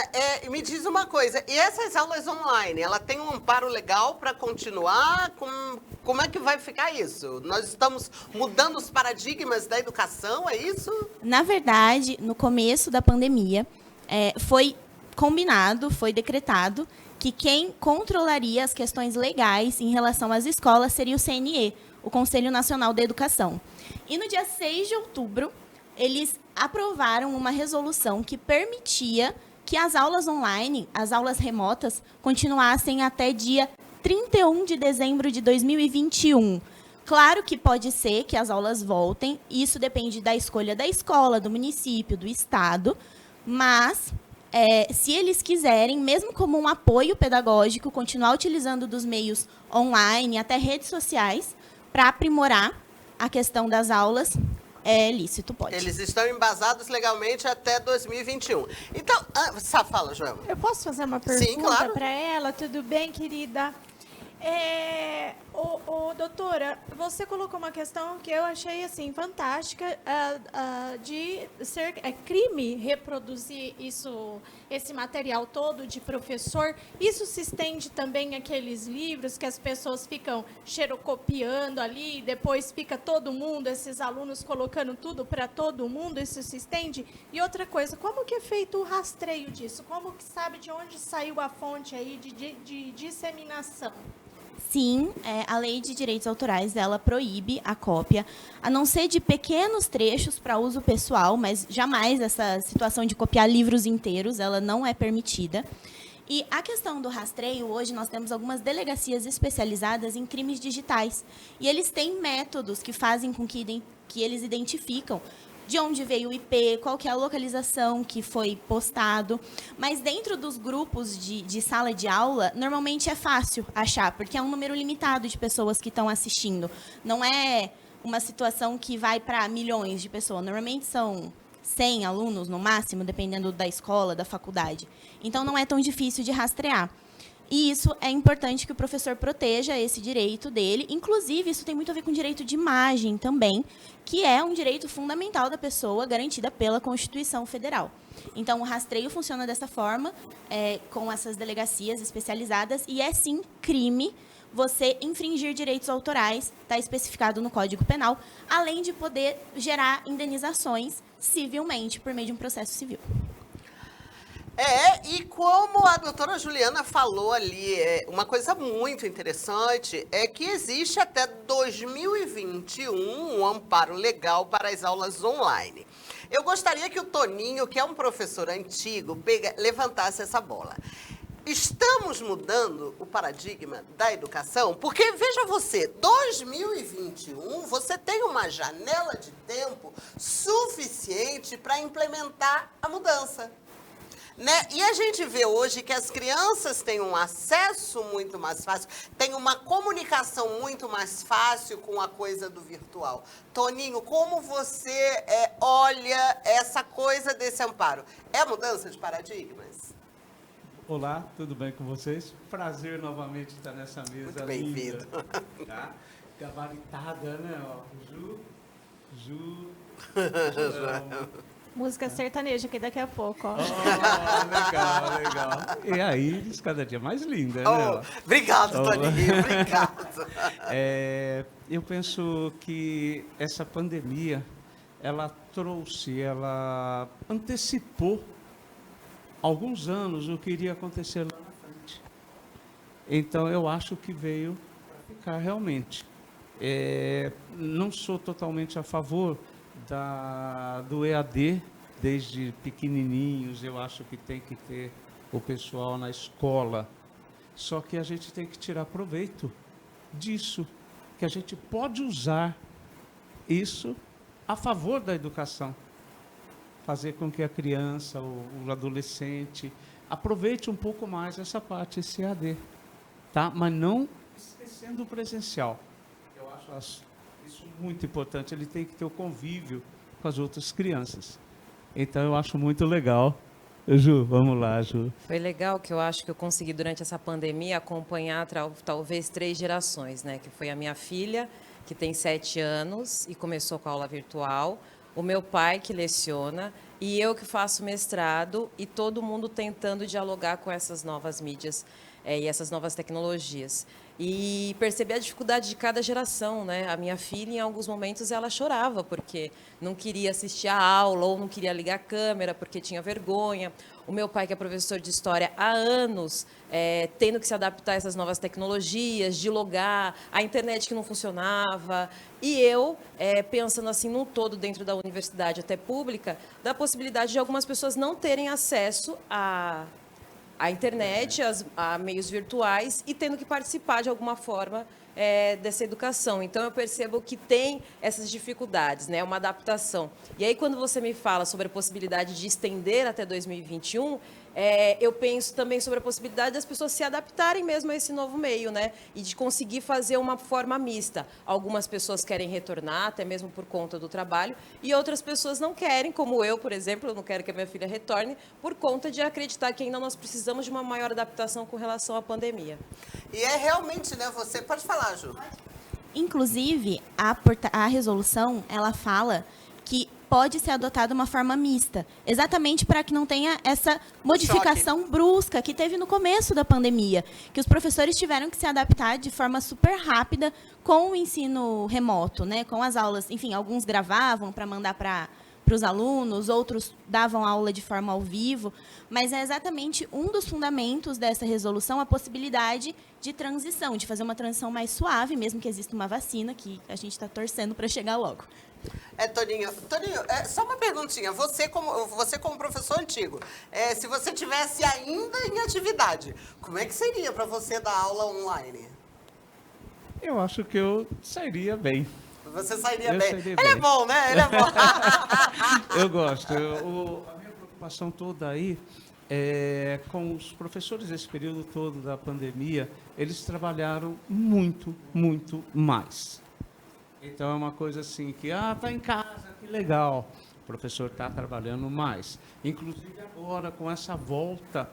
me diz uma coisa, e essas aulas online, ela tem um amparo legal para continuar? Como é que vai ficar isso? Nós estamos mudando os paradigmas da educação, é isso? Na verdade, no começo da pandemia, foi combinado, foi decretado que quem controlaria as questões legais em relação às escolas seria o CNE, o Conselho Nacional da Educação. E no dia 6 de outubro, eles aprovaram uma resolução que permitia que as aulas online, as aulas remotas, continuassem até dia 31 de dezembro de 2021. Claro que pode ser que as aulas voltem, isso depende da escolha da escola, do município, do estado, mas se eles quiserem, mesmo como um apoio pedagógico, continuar utilizando dos meios online, até redes sociais, para aprimorar a questão das aulas, é lícito, pode. Eles estão embasados legalmente até 2021. Então, fala, Joelma. Eu posso fazer uma pergunta? Sim, claro. Para ela? Tudo bem, querida? Doutora, você colocou uma questão que eu achei assim fantástica, de ser crime reproduzir esse material todo de professor. Isso se estende também àqueles livros que as pessoas ficam xerocopiando ali, depois fica todo mundo, esses alunos colocando tudo para todo mundo, isso se estende? E outra coisa, como que é feito o rastreio disso? Como que sabe de onde saiu a fonte aí de disseminação? Sim, a Lei de Direitos Autorais, ela proíbe a cópia, a não ser de pequenos trechos para uso pessoal, mas jamais essa situação de copiar livros inteiros, ela não é permitida. E a questão do rastreio, hoje nós temos algumas delegacias especializadas em crimes digitais. E eles têm métodos que fazem com que eles identificam de onde veio o IP, qual que é a localização que foi postado. Mas dentro dos grupos de sala de aula, normalmente é fácil achar, porque é um número limitado de pessoas que estão assistindo. Não é uma situação que vai para milhões de pessoas. Normalmente são 100 alunos no máximo, dependendo da escola, da faculdade. Então, não é tão difícil de rastrear. E isso é importante que o professor proteja esse direito dele. Inclusive, isso tem muito a ver com direito de imagem também, que é um direito fundamental da pessoa, garantida pela Constituição Federal. Então, o rastreio funciona dessa forma, com essas delegacias especializadas, e é sim crime você infringir direitos autorais, está especificado no Código Penal, além de poder gerar indenizações civilmente, por meio de um processo civil. E como a doutora Juliana falou ali, uma coisa muito interessante é que existe até 2021 um amparo legal para as aulas online. Eu gostaria que o Toninho, que é um professor antigo, levantasse essa bola. Estamos mudando o paradigma da educação? Porque, veja você, 2021, você tem uma janela de tempo suficiente para implementar a mudança. Né? E a gente vê hoje que as crianças têm um acesso muito mais fácil, têm uma comunicação muito mais fácil com a coisa do virtual. Toninho, como você olha essa coisa desse amparo? É mudança de paradigmas? Olá, tudo bem com vocês? Prazer novamente estar nessa mesa. Muito bem-vindo. Tá? Gabaritada, né? Ó, Ju. Música sertaneja aqui daqui a pouco, ó. Legal. E a Iris, cada dia mais linda, né? Obrigado, Toninho, obrigado. Eu penso que essa pandemia, ela antecipou alguns anos o que iria acontecer lá na frente. Então, eu acho que veio para ficar realmente. Não sou totalmente a favor do EAD, desde pequenininhos. Eu acho que tem que ter o pessoal na escola. Só que a gente tem que tirar proveito disso, que a gente pode usar isso a favor da educação. Fazer com que a criança, o adolescente, aproveite um pouco mais essa parte, esse EAD. Tá? Mas não esquecendo o presencial. Eu acho isso muito importante. Ele tem que ter o convívio com as outras crianças. Então, eu acho muito legal. Ju, vamos lá, Ju. Foi legal que eu acho que eu consegui, durante essa pandemia, acompanhar talvez 3 gerações, né? Que foi a minha filha, que tem 7 anos e começou com a aula virtual, o meu pai, que leciona, e eu que faço mestrado, e todo mundo tentando dialogar com essas novas mídias e essas novas tecnologias. E perceber a dificuldade de cada geração, né? A minha filha, em alguns momentos, ela chorava porque não queria assistir a aula ou não queria ligar a câmera porque tinha vergonha. O meu pai, que é professor de história há anos, tendo que se adaptar a essas novas tecnologias, de logar, a internet que não funcionava. E eu, pensando assim num todo dentro da universidade, até pública, da possibilidade de algumas pessoas não terem acesso à internet, a meios virtuais, e tendo que participar de alguma forma dessa educação. Então, eu percebo que tem essas dificuldades, né? Uma adaptação. E aí, quando você me fala sobre a possibilidade de estender até 2021, eu penso também sobre a possibilidade das pessoas se adaptarem mesmo a esse novo meio, né? E de conseguir fazer uma forma mista. Algumas pessoas querem retornar, até mesmo por conta do trabalho, e outras pessoas não querem, como eu, por exemplo, eu não quero que a minha filha retorne, por conta de acreditar que ainda nós precisamos de uma maior adaptação com relação à pandemia. E realmente, né? Você pode falar, Ju. Inclusive, a resolução, ela fala que pode ser adotada uma forma mista, exatamente para que não tenha essa modificação brusca que teve no começo da pandemia, que os professores tiveram que se adaptar de forma super rápida com o ensino remoto, né? Com as aulas, enfim, alguns gravavam para mandar para os alunos, outros davam aula de forma ao vivo, mas é exatamente um dos fundamentos dessa resolução a possibilidade de transição, de fazer uma transição mais suave, mesmo que exista uma vacina, que a gente está torcendo para chegar logo. Toninho, só uma perguntinha. Você como professor antigo, se você tivesse ainda em atividade, como é que seria para você dar aula online? Eu acho que eu sairia bem. Você sairia bem. Ele é bom, né? Ele é bom. Eu gosto. A minha preocupação toda aí é com os professores desse período todo da pandemia. Eles trabalharam muito, muito mais. Então, é uma coisa assim que, tá em casa, que legal. O professor está trabalhando mais. Inclusive, agora, com essa volta,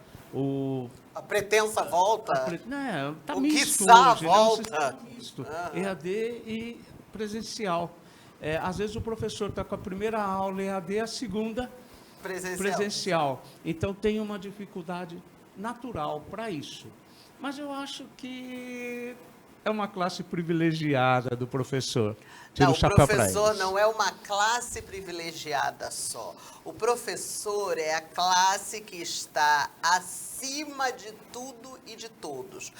a pretensa volta? Está o misto quiçá hoje, volta. Misto. EAD e presencial. Às vezes, o professor está com a primeira aula EAD, a segunda presencial. Então, tem uma dificuldade natural para isso. Mas eu acho que é uma classe privilegiada do professor. Não, o professor não é uma classe privilegiada só. O professor é a classe que está acima de tudo e de todos.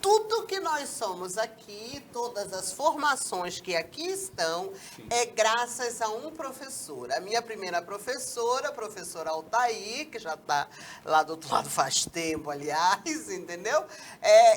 Tudo que nós somos aqui, todas as formações que aqui estão, é graças a um professor. A minha primeira professora, a professora Altair, que já está lá do outro lado faz tempo, aliás, entendeu?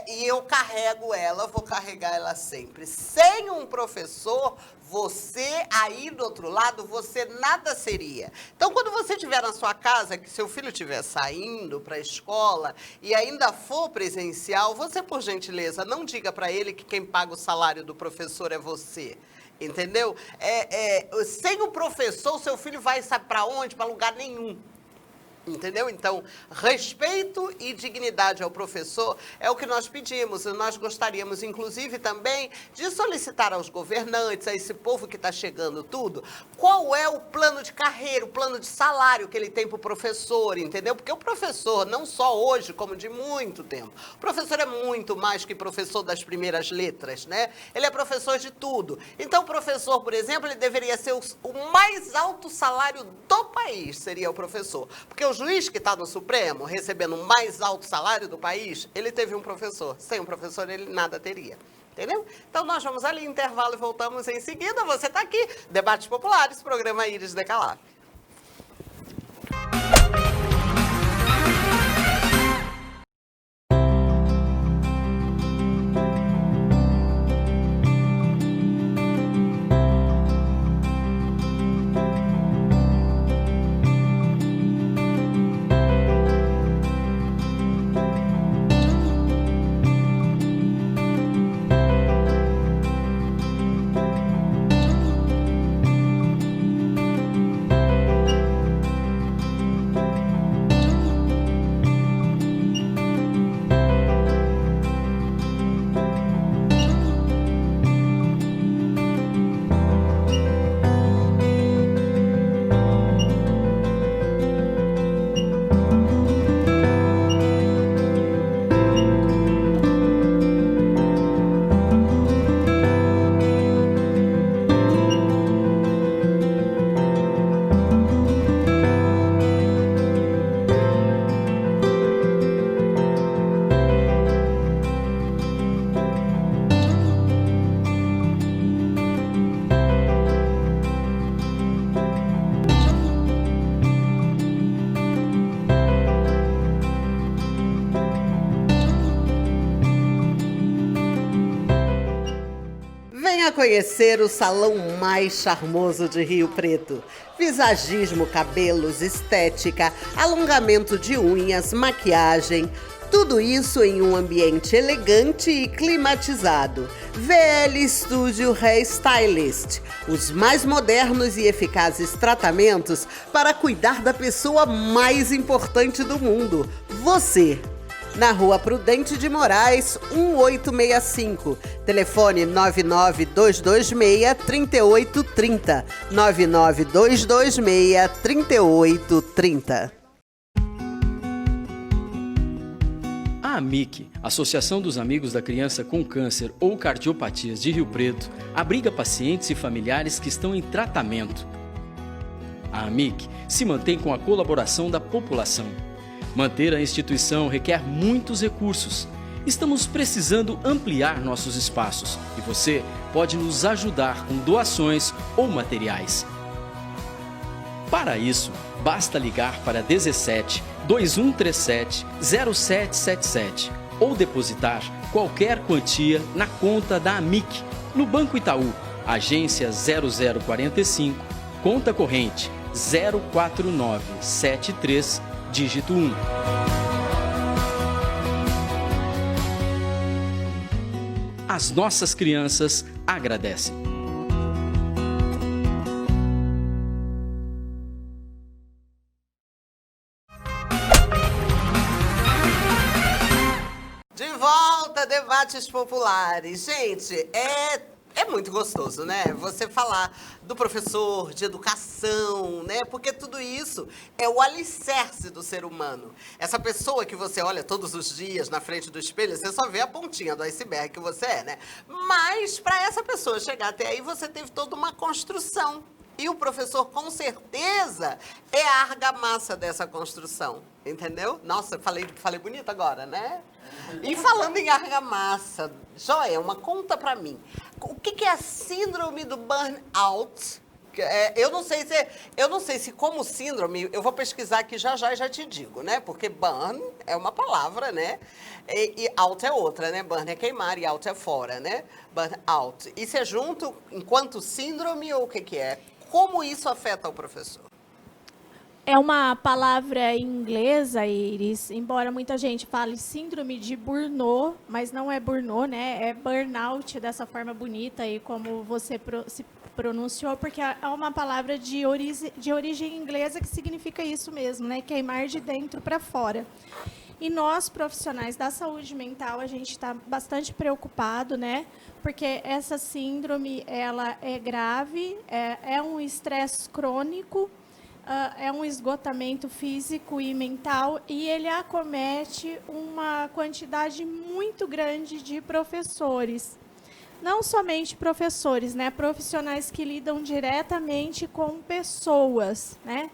E eu carrego ela, vou carregar ela sempre. Sem um professor, você aí do outro lado, você nada seria. Então, quando você estiver na sua casa, que seu filho estiver saindo para a escola e ainda for presencial, você, por gentileza, não diga para ele que quem paga o salário do professor é você. Entendeu? Sem o professor, seu filho vai, sabe para onde? Para lugar nenhum. Entendeu? Então, respeito e dignidade ao professor é o que nós pedimos. E nós gostaríamos, inclusive, também de solicitar aos governantes, a esse povo que está chegando tudo, qual é o plano de carreira, o plano de salário que ele tem para o professor, entendeu? Porque o professor, não só hoje, como de muito tempo, o professor é muito mais que professor das primeiras letras, né? Ele é professor de tudo. Então, o professor, por exemplo, ele deveria ser o mais alto salário do país, seria o professor. Porque o juiz que está no Supremo, recebendo o mais alto salário do país, ele teve um professor. Sem um professor, ele nada teria. Entendeu? Então, nós vamos ali, intervalo, e voltamos em seguida. Você está aqui, Debates Populares, programa Iris Decalaf. Venha conhecer o salão mais charmoso de Rio Preto. Visagismo, cabelos, estética, alongamento de unhas, maquiagem, tudo isso em um ambiente elegante e climatizado. VL Studio Hairstylist, os mais modernos e eficazes tratamentos para cuidar da pessoa mais importante do mundo, você. Na Rua Prudente de Moraes, 1865. Telefone 99226-3830. 99226-3830. A AMIC, Associação dos Amigos da Criança com Câncer ou Cardiopatias de Rio Preto, abriga pacientes e familiares que estão em tratamento. A AMIC se mantém com a colaboração da população. Manter a instituição requer muitos recursos. Estamos precisando ampliar nossos espaços e você pode nos ajudar com doações ou materiais. Para isso, basta ligar para 17 2137 0777 ou depositar qualquer quantia na conta da AMIC, no Banco Itaú, agência 0045, conta corrente 04973, dígito 1. As nossas crianças agradecem. De volta, Debates Populares. Gente, é muito gostoso, né? Você falar do professor, de educação, né? Porque tudo isso é o alicerce do ser humano. Essa pessoa que você olha todos os dias na frente do espelho, você só vê a pontinha do iceberg que você é, né? Mas para essa pessoa chegar até aí, você teve toda uma construção. E o professor, com certeza, é a argamassa dessa construção, entendeu? Nossa, falei bonito agora, né? E falando em Joelma, conta pra mim, o que é a síndrome do burnout Eu não sei se como síndrome, eu vou pesquisar aqui já e já te digo, né? Porque burn é uma palavra, né? E out é outra, né? Burn é queimar e out é fora, né? Burn out. Isso é junto enquanto síndrome ou o que é? Como isso afeta o professor? É uma palavra inglesa, Iris, embora muita gente fale síndrome de Burnout, mas não é Burnout, né? É burnout, dessa forma bonita aí como você se pronunciou, porque é uma palavra de origem inglesa que significa isso mesmo, né? Queimar de dentro para fora. E nós, profissionais da saúde mental, a gente está bastante preocupado, né? Porque essa síndrome, ela é grave, é um estresse crônico, é um esgotamento físico e mental, e ele acomete uma quantidade muito grande de professores. Não somente professores, né? Profissionais que lidam diretamente com pessoas, né?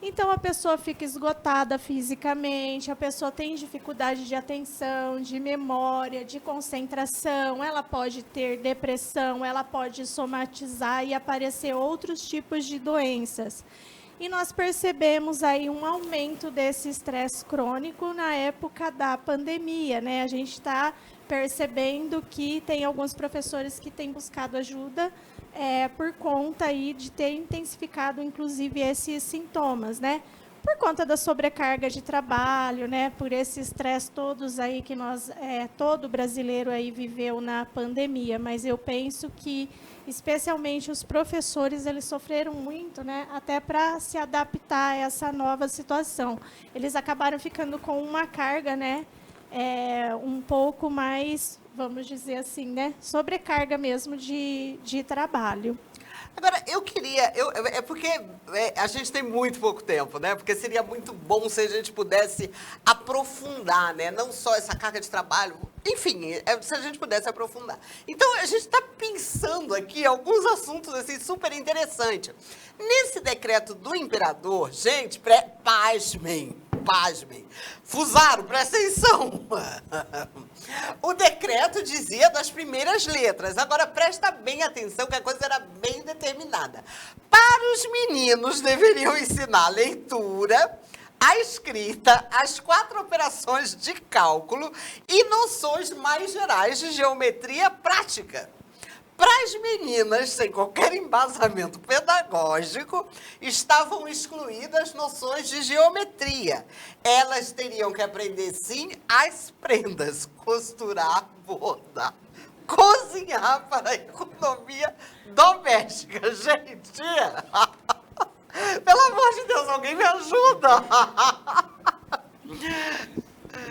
Então, a pessoa fica esgotada fisicamente, a pessoa tem dificuldade de atenção, de memória, de concentração, ela pode ter depressão, ela pode somatizar e aparecer outros tipos de doenças. E nós percebemos aí um aumento desse estresse crônico na época da pandemia, né? A gente está percebendo que tem alguns professores que têm buscado ajuda por conta aí de ter intensificado, inclusive, esses sintomas, né? Por conta da sobrecarga de trabalho, né? Por esse estresse todos aí que todo brasileiro aí viveu na pandemia. Mas eu penso que, especialmente os professores, eles sofreram muito, né? Até para se adaptar a essa nova situação. Eles acabaram ficando com uma carga, né? Um pouco mais, vamos dizer assim, né? Sobrecarga mesmo de trabalho. Agora, eu queria... é porque a gente tem muito pouco tempo, né? Porque seria muito bom se a gente pudesse aprofundar, né? Não só essa carga de trabalho, enfim, se a gente pudesse aprofundar. Então, a gente está pensando aqui alguns assuntos assim, super interessantes. Nesse decreto do imperador, gente, pasmem. Fusaro, presta atenção. O decreto dizia das primeiras letras. Agora, presta bem atenção que a coisa era bem determinada. Para os meninos, deveriam ensinar a leitura, a escrita, as 4 operações de cálculo e noções mais gerais de geometria prática. Para as meninas, sem qualquer embasamento pedagógico, estavam excluídas noções de geometria. Elas teriam que aprender, sim, as prendas, costurar, bordar, cozinhar para a economia doméstica. Gente, pelo amor de Deus, alguém me ajuda.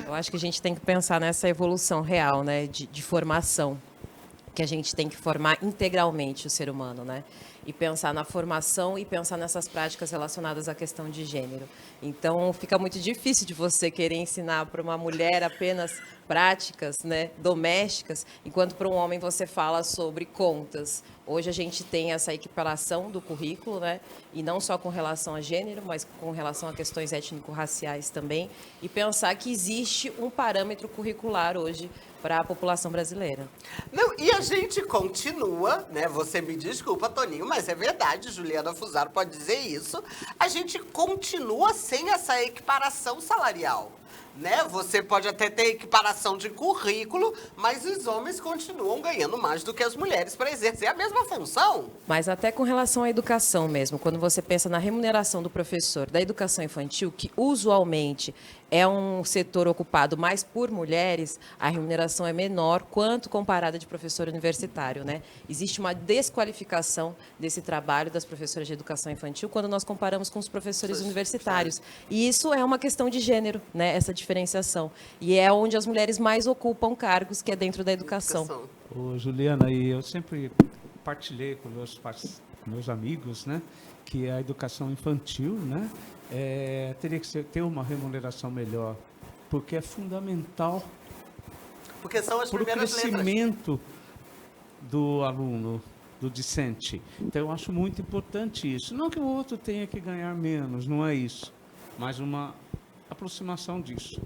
Eu acho que a gente tem que pensar nessa evolução real, né, de formação, que a gente tem que formar integralmente o ser humano, né? E pensar na formação e pensar nessas práticas relacionadas à questão de gênero. Então, fica muito difícil de você querer ensinar para uma mulher apenas práticas, né, domésticas, enquanto para um homem você fala sobre contas. Hoje a gente tem essa equiparação do currículo, né, e não só com relação a gênero, mas com relação a questões étnico-raciais também, e pensar que existe um parâmetro curricular hoje para a população brasileira. Não, e a gente continua, né? Você me desculpa, Toninho, mas é verdade, Juliana Fusaro pode dizer isso. A gente continua sem essa equiparação salarial. Né? Você pode até ter equiparação de currículo, mas os homens continuam ganhando mais do que as mulheres para exercer a mesma função. Mas até com relação à educação mesmo, quando você pensa na remuneração do professor da educação infantil, que usualmente é um setor ocupado mais por mulheres, a remuneração é menor quanto comparada de professor universitário, né? Existe uma desqualificação desse trabalho das professoras de educação infantil quando nós comparamos com os professores universitários. E isso é uma questão de gênero, né? Essa diferenciação. E é onde as mulheres mais ocupam cargos, que é dentro da educação. Ô, Juliana, e eu sempre partilhei com meus amigos, né, que a educação infantil, né, teria que ter uma remuneração melhor, porque é fundamental porque são as para o primeiras crescimento do aluno, do discente. Então, eu acho muito importante isso. Não que o outro tenha que ganhar menos, não é isso, mas uma aproximação disso.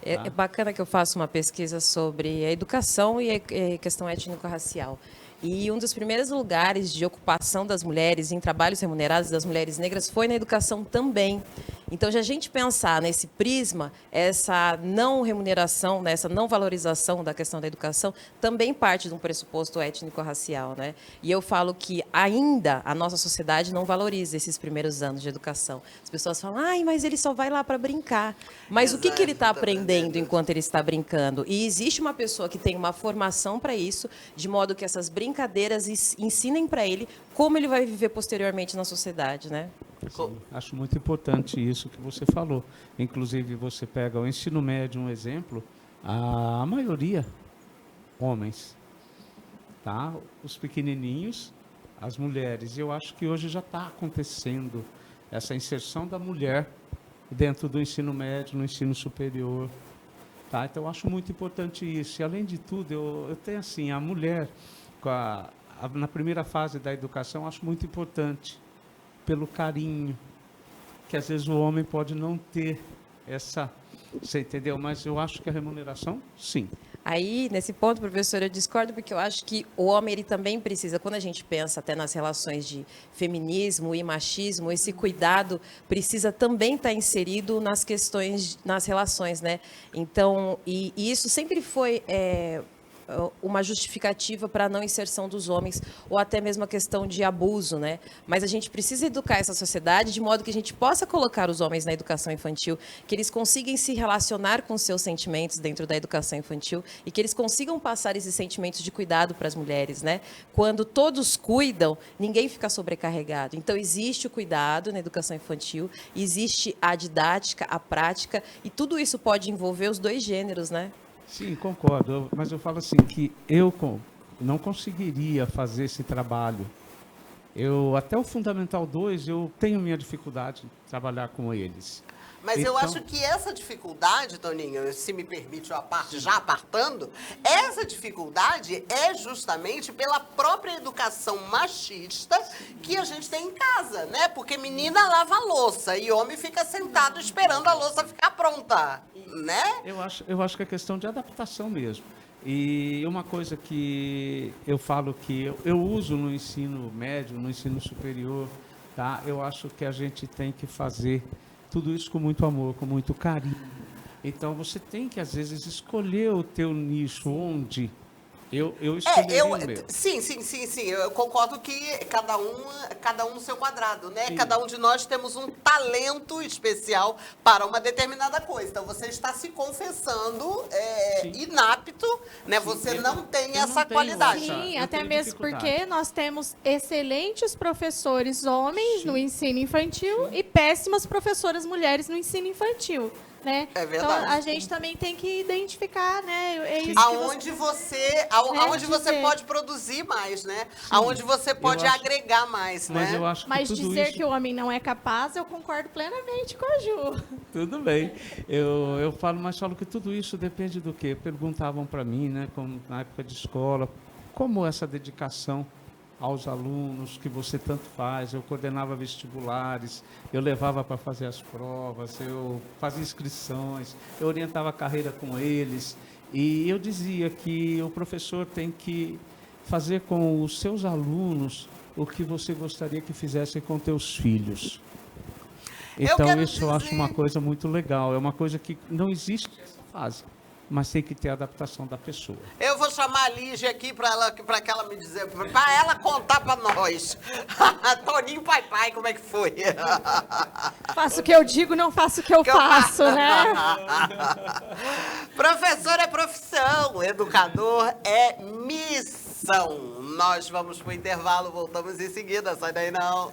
É bacana que eu faça uma pesquisa sobre a educação e a questão étnico-racial. E um dos primeiros lugares de ocupação das mulheres em trabalhos remunerados das mulheres negras foi na educação também. Então, se a gente pensar nesse prisma, essa não remuneração, né, essa não valorização da questão da educação, também parte de um pressuposto étnico-racial, né? E eu falo que ainda a nossa sociedade não valoriza esses primeiros anos de educação. As pessoas falam, ai, mas ele só vai lá para brincar. Mas o que ele está aprendendo enquanto ele está brincando? E existe uma pessoa que tem uma formação para isso, de modo que essas brincadeiras ensinem para ele como ele vai viver posteriormente na sociedade, né? Sim, acho muito importante isso que você falou. Inclusive, você pega o ensino médio, um exemplo, a maioria, homens, tá? Os pequenininhos, as mulheres. Eu acho que hoje já está acontecendo essa inserção da mulher dentro do ensino médio, no ensino superior. Tá? Então, eu acho muito importante isso. E, além de tudo, eu tenho assim, a mulher, na primeira fase da educação, eu acho muito importante, pelo carinho, que às vezes o homem pode não ter essa, você entendeu? Mas eu acho que a remuneração, sim. Aí, nesse ponto, professor, eu discordo, porque eu acho que o homem ele também precisa, quando a gente pensa até nas relações de feminismo e machismo, esse cuidado precisa também estar inserido nas questões, nas relações, né? Então, e isso sempre foi uma justificativa para a não inserção dos homens, ou até mesmo a questão de abuso, né? Mas a gente precisa educar essa sociedade de modo que a gente possa colocar os homens na educação infantil, que eles consigam se relacionar com seus sentimentos dentro da educação infantil e que eles consigam passar esses sentimentos de cuidado para as mulheres, né? Quando todos cuidam, ninguém fica sobrecarregado. Então, existe o cuidado na educação infantil, existe a didática, a prática, e tudo isso pode envolver os dois gêneros, né? Sim, concordo, mas eu falo assim, que eu não conseguiria fazer esse trabalho. Até o Fundamental 2, eu tenho minha dificuldade de trabalhar com eles. Mas eu acho que essa dificuldade, Toninho, se me permite a parte, já apartando, essa dificuldade é justamente pela própria educação machista que a gente tem em casa, né? Porque menina lava a louça e homem fica sentado esperando a louça ficar pronta, né? Eu acho que é questão de adaptação mesmo. E uma coisa que eu falo que eu uso no ensino médio, no ensino superior, tá? Eu acho que a gente tem que fazer tudo isso com muito amor, com muito carinho. Então, você tem que, às vezes, escolher o teu nicho, onde eu escolheria o meu. Sim. Eu concordo que cada um no seu quadrado, né? Sim. Cada um de nós temos um talento especial para uma determinada coisa. Então, você está se confessando inapto, né? Sim, você não tem essa qualidade. Sim, até mesmo porque nós temos excelentes professores homens no ensino infantil e péssimas professoras mulheres no ensino infantil. Né? É verdade. Então, a gente também tem que identificar, né? Aonde você pode produzir mais, né? Sim. Aonde você pode agregar mais, mas né? Eu acho que mas dizer que o homem não é capaz, eu concordo plenamente com a Ju. Tudo bem. Eu falo que tudo isso depende do quê? Perguntavam para mim, né? Como na época de escola, como essa dedicação aos alunos que você tanto faz. Eu coordenava vestibulares, eu levava para fazer as provas, eu fazia inscrições, eu orientava a carreira com eles. E eu dizia que o professor tem que fazer com os seus alunos o que você gostaria que fizessem com teus filhos. Então, isso eu acho uma coisa muito legal. É uma coisa que não existe nessa fase, mas tem que ter a adaptação da pessoa. Eu vou chamar a Lígia aqui para que ela me dizer, para ela contar para nós. Toninho Pai, como é que foi? Faço o que eu digo, não faço o que eu faço, né? Professor é profissão, educador é missão. Nós vamos para o intervalo, voltamos em seguida, sai daí não.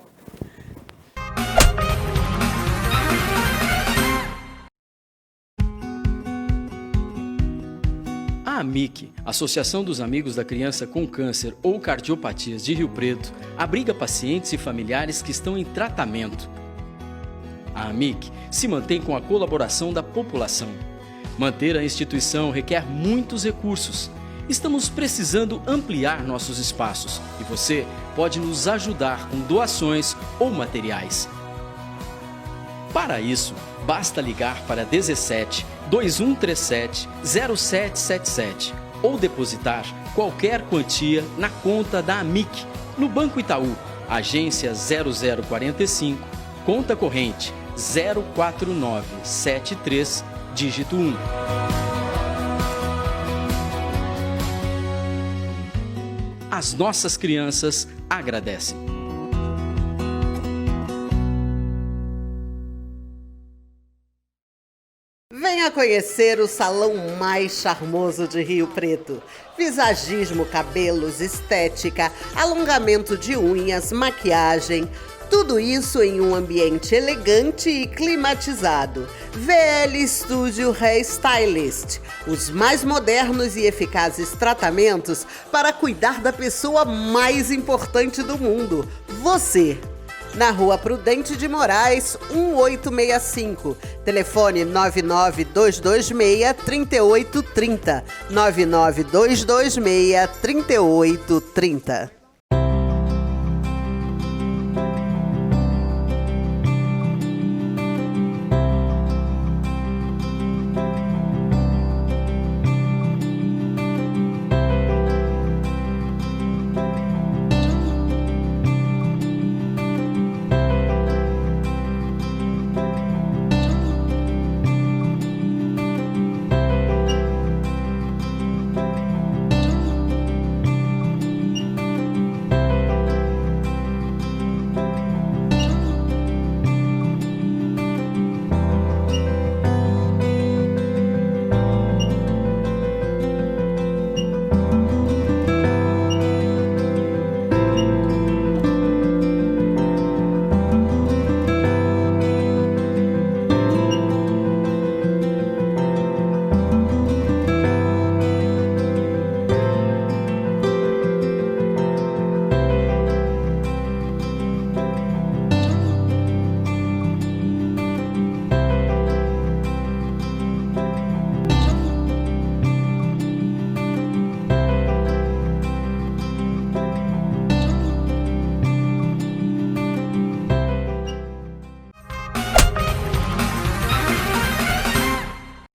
A AMIC, Associação dos Amigos da Criança com Câncer ou Cardiopatias de Rio Preto, abriga pacientes e familiares que estão em tratamento. A AMIC se mantém com a colaboração da população. Manter a instituição requer muitos recursos. Estamos precisando ampliar nossos espaços e você pode nos ajudar com doações ou materiais. Para isso, basta ligar para 17 2137 0777 ou depositar qualquer quantia na conta da AMIC, no Banco Itaú, agência 0045, conta corrente 04973, dígito 1. As nossas crianças agradecem. Venha conhecer o salão mais charmoso de Rio Preto. Visagismo, cabelos, estética, alongamento de unhas, maquiagem, tudo isso em um ambiente elegante e climatizado. VL Studio Hairstylist, os mais modernos e eficazes tratamentos para cuidar da pessoa mais importante do mundo, você. Na Rua Prudente de Moraes, 1865. Telefone 99226-3830. 99226-3830.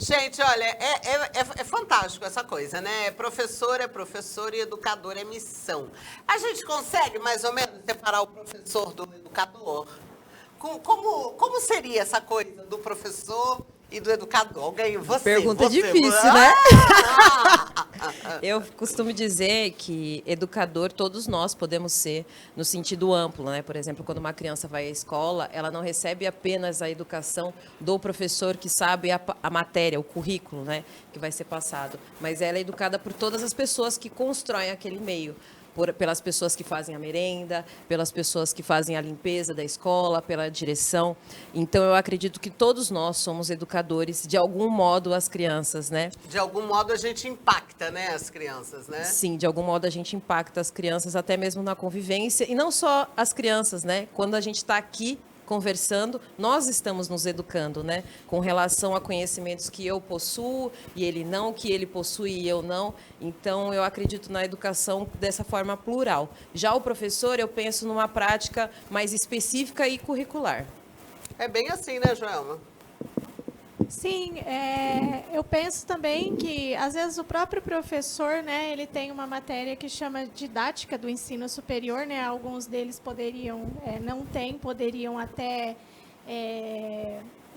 Gente, olha, é fantástico essa coisa, né? Professor é professor e educador é missão. A gente consegue, mais ou menos, separar o professor do educador? Como seria essa coisa do professor e do educador? Alguém, Pergunta você. difícil, né? Eu costumo dizer que educador todos nós podemos ser no sentido amplo, né? Por exemplo, quando uma criança vai à escola, ela não recebe apenas a educação do professor que sabe a matéria, o currículo, né? Que vai ser passado, mas ela é educada por todas as pessoas que constroem aquele meio. Pelas pessoas que fazem a merenda, pelas pessoas que fazem a limpeza da escola, pela direção. Então, eu acredito que todos nós somos educadores, de algum modo, as crianças, né? De algum modo, a gente impacta, né, as crianças, né? Sim, de algum modo, a gente impacta as crianças, até mesmo na convivência. E não só as crianças, né? Quando a gente está aqui conversando, nós estamos nos educando, né? Com relação a conhecimentos que eu possuo e ele não, que ele possui e eu não. Então, eu acredito na educação dessa forma plural. Já o professor, eu penso numa prática mais específica e curricular. É bem assim, né, Joelma? Sim, eu penso também que, às vezes, o próprio professor, né, ele tem uma matéria que chama didática do ensino superior, né, alguns deles poderiam, poderiam até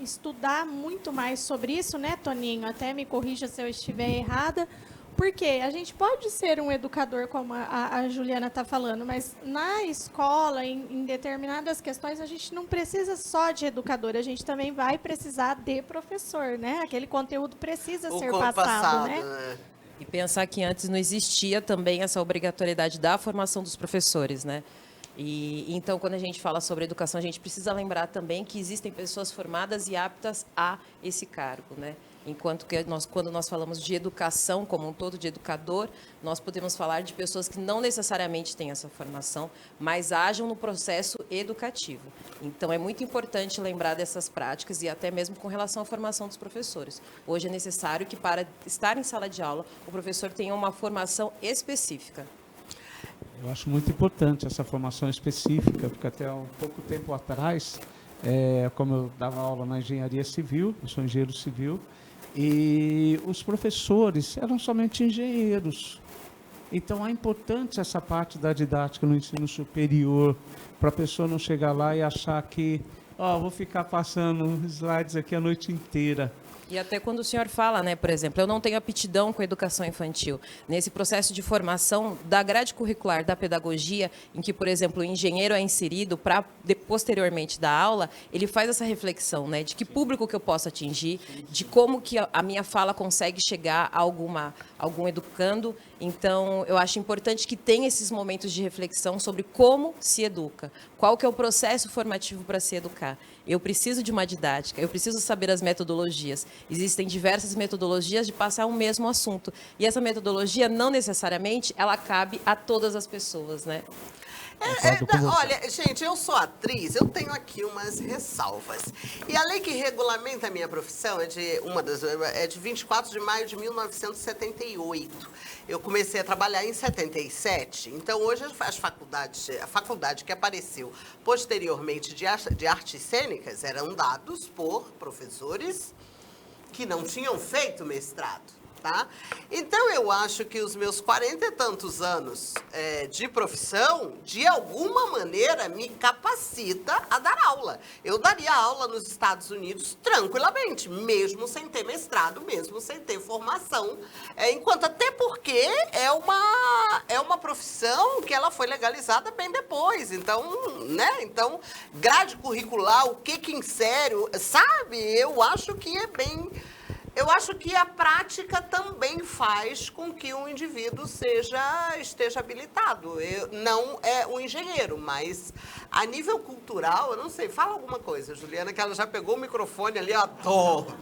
estudar muito mais sobre isso, né, Toninho? Até me corrija se eu estiver errada. Porque a gente pode ser um educador, como a Juliana está falando, mas na escola, em determinadas questões, a gente não precisa só de educador, a gente também vai precisar de professor, né? Aquele conteúdo precisa ser passado, né? E pensar que antes não existia também essa obrigatoriedade da formação dos professores, né? E então, quando a gente fala sobre educação, a gente precisa lembrar também que existem pessoas formadas e aptas a esse cargo, né? Enquanto que quando nós falamos de educação como um todo, de educador, nós podemos falar de pessoas que não necessariamente têm essa formação, mas ajam no processo educativo. Então, é muito importante lembrar dessas práticas e até mesmo com relação à formação dos professores. Hoje é necessário que, para estar em sala de aula, o professor tenha uma formação específica. Eu acho muito importante essa formação específica, porque até há um pouco tempo atrás, como eu dava aula na engenharia civil, eu sou engenheiro civil, E os professores eram somente engenheiros. Então, é importante essa parte da didática no ensino superior, para a pessoa não chegar lá e achar que, vou ficar passando slides aqui a noite inteira. E até quando o senhor fala, né, por exemplo, eu não tenho aptidão com a educação infantil. Nesse processo de formação da grade curricular da pedagogia, em que, por exemplo, o engenheiro é inserido para posteriormente dar aula, ele faz essa reflexão, né, de que público que eu posso atingir, de como que a minha fala consegue chegar a algum educando. Então, eu acho importante que tenha esses momentos de reflexão sobre como se educa, qual que é o processo formativo para se educar. Eu preciso de uma didática, eu preciso saber as metodologias. Existem diversas metodologias de passar o mesmo assunto. E essa metodologia, não necessariamente, ela cabe a todas as pessoas, né? Olha, gente, eu sou atriz, eu tenho aqui umas ressalvas. E a lei que regulamenta a minha profissão é de 24 de maio de 1978. Eu comecei a trabalhar em 77. Então, hoje, a faculdade que apareceu posteriormente de artes cênicas eram dados por professores que não tinham feito mestrado. Tá? Então, eu acho que os meus 40 e tantos anos de profissão, de alguma maneira, me capacita a dar aula. Eu daria aula nos Estados Unidos tranquilamente, mesmo sem ter mestrado, mesmo sem ter formação, até porque é uma profissão que ela foi legalizada bem depois. Então, né? Então, grade curricular, o que insere, sabe? Eu acho que é bem... Eu acho que a prática também faz com que um indivíduo esteja habilitado. Não é um engenheiro, mas a nível cultural, eu não sei. Fala alguma coisa, Juliana, que ela já pegou o microfone ali, adoro.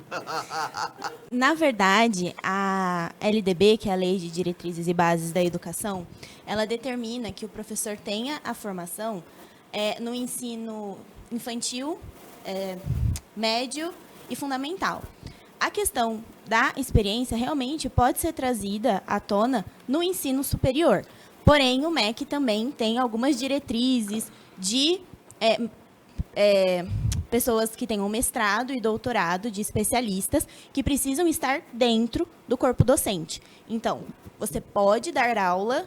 Na verdade, a LDB, que é a Lei de Diretrizes e Bases da Educação, ela determina que o professor tenha a formação no ensino infantil, médio e fundamental. A questão da experiência realmente pode ser trazida à tona no ensino superior. Porém, o MEC também tem algumas diretrizes de pessoas que tenham mestrado e doutorado, de especialistas, que precisam estar dentro do corpo docente. Então, você pode dar aula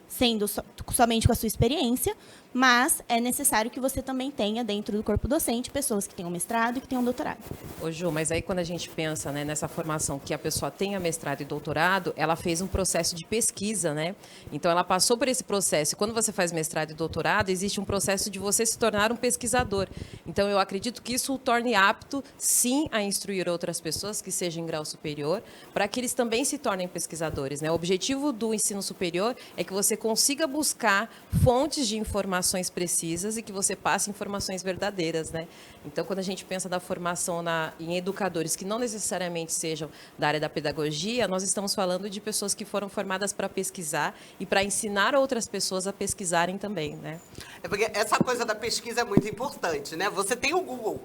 sendo somente com a sua experiência, mas é necessário que você também tenha dentro do corpo docente pessoas que tenham mestrado e que tenham doutorado. Ô Ju, mas aí quando a gente pensa, né, nessa formação que a pessoa tenha mestrado e doutorado, ela fez um processo de pesquisa, né? Então ela passou por esse processo. E quando você faz mestrado e doutorado, existe um processo de você se tornar um pesquisador. Então eu acredito que isso o torne apto, sim, a instruir outras pessoas que sejam em grau superior, para que eles também se tornem pesquisadores, né? O objetivo do ensino superior é que você consiga buscar fontes de informações precisas e que você passe informações verdadeiras, né? Então, quando a gente pensa da formação em educadores que não necessariamente sejam da área da pedagogia, nós estamos falando de pessoas que foram formadas para pesquisar e para ensinar outras pessoas a pesquisarem também, né? Porque essa coisa da pesquisa é muito importante, né? Você tem o Google,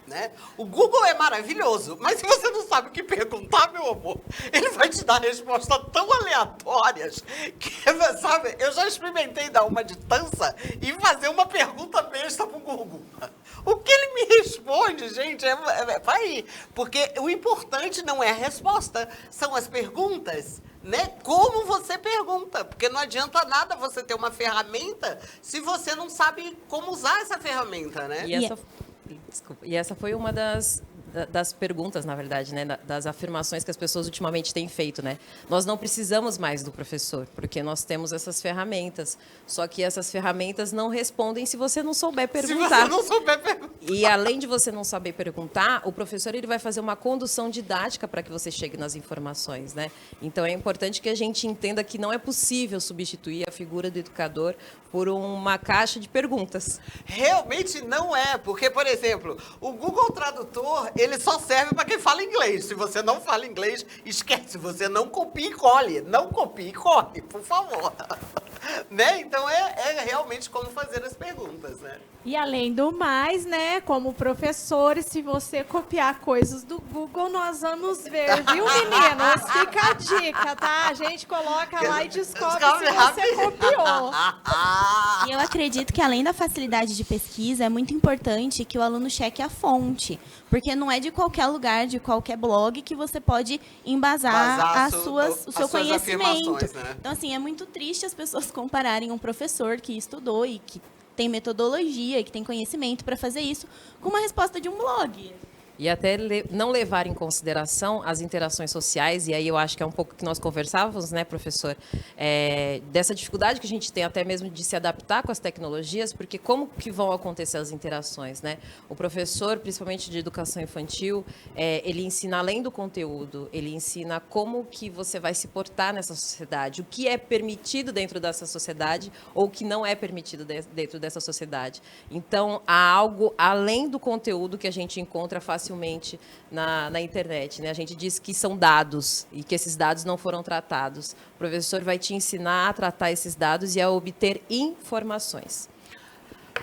né? O Google é maravilhoso, mas se você não sabe o que perguntar, meu amor, ele vai te dar respostas tão aleatórias que, sabe, eu já experimentei dar uma de tança e fazer uma pergunta besta pro Google. O que ele me responde, gente, vai, porque o importante não é a resposta, são as perguntas, né? Como você pergunta, porque não adianta nada você ter uma ferramenta se você não sabe como usar essa ferramenta, né? E essa foi uma das perguntas, na verdade, né, das afirmações que as pessoas ultimamente têm feito, né? Nós não precisamos mais do professor, porque nós temos essas ferramentas. Só que essas ferramentas não respondem se você não souber perguntar. Se você não souber perguntar. E além de você não saber perguntar, o professor ele vai fazer uma condução didática para que você chegue nas informações, né? Então é importante que a gente entenda que não é possível substituir a figura do educador por uma caixa de perguntas. Realmente não é, porque, por exemplo, o Google Tradutor, ele só serve para quem fala inglês. Se você não fala inglês, esquece, você não copia e colhe. Não copia e colhe, por favor. Né? Então, é realmente como fazer as perguntas, né? E além do mais, né, como professores, se você copiar coisas do Google, nós vamos ver, viu, meninos? Fica a dica, tá? A gente coloca lá e descobre se você copiou. E eu acredito que, além da facilidade de pesquisa, é muito importante que o aluno cheque a fonte, porque não é de qualquer lugar, de qualquer blog, que você pode embasar o seu conhecimento. Né? Então, assim, é muito triste as pessoas compararem um professor que estudou e que tem metodologia e que tem conhecimento para fazer isso com uma resposta de um blog. E até não levar em consideração as interações sociais, e aí eu acho que é um pouco que nós conversávamos, né, professor, dessa dificuldade que a gente tem até mesmo de se adaptar com as tecnologias, porque como que vão acontecer as interações, né? O professor, principalmente de educação infantil, ele ensina além do conteúdo, ele ensina como que você vai se portar nessa sociedade, o que é permitido dentro dessa sociedade ou o que não é permitido dentro dessa sociedade. Então, há algo além do conteúdo que a gente encontra facilmente na internet, né? A gente diz que são dados e que esses dados não foram tratados. O professor vai te ensinar a tratar esses dados e a obter informações.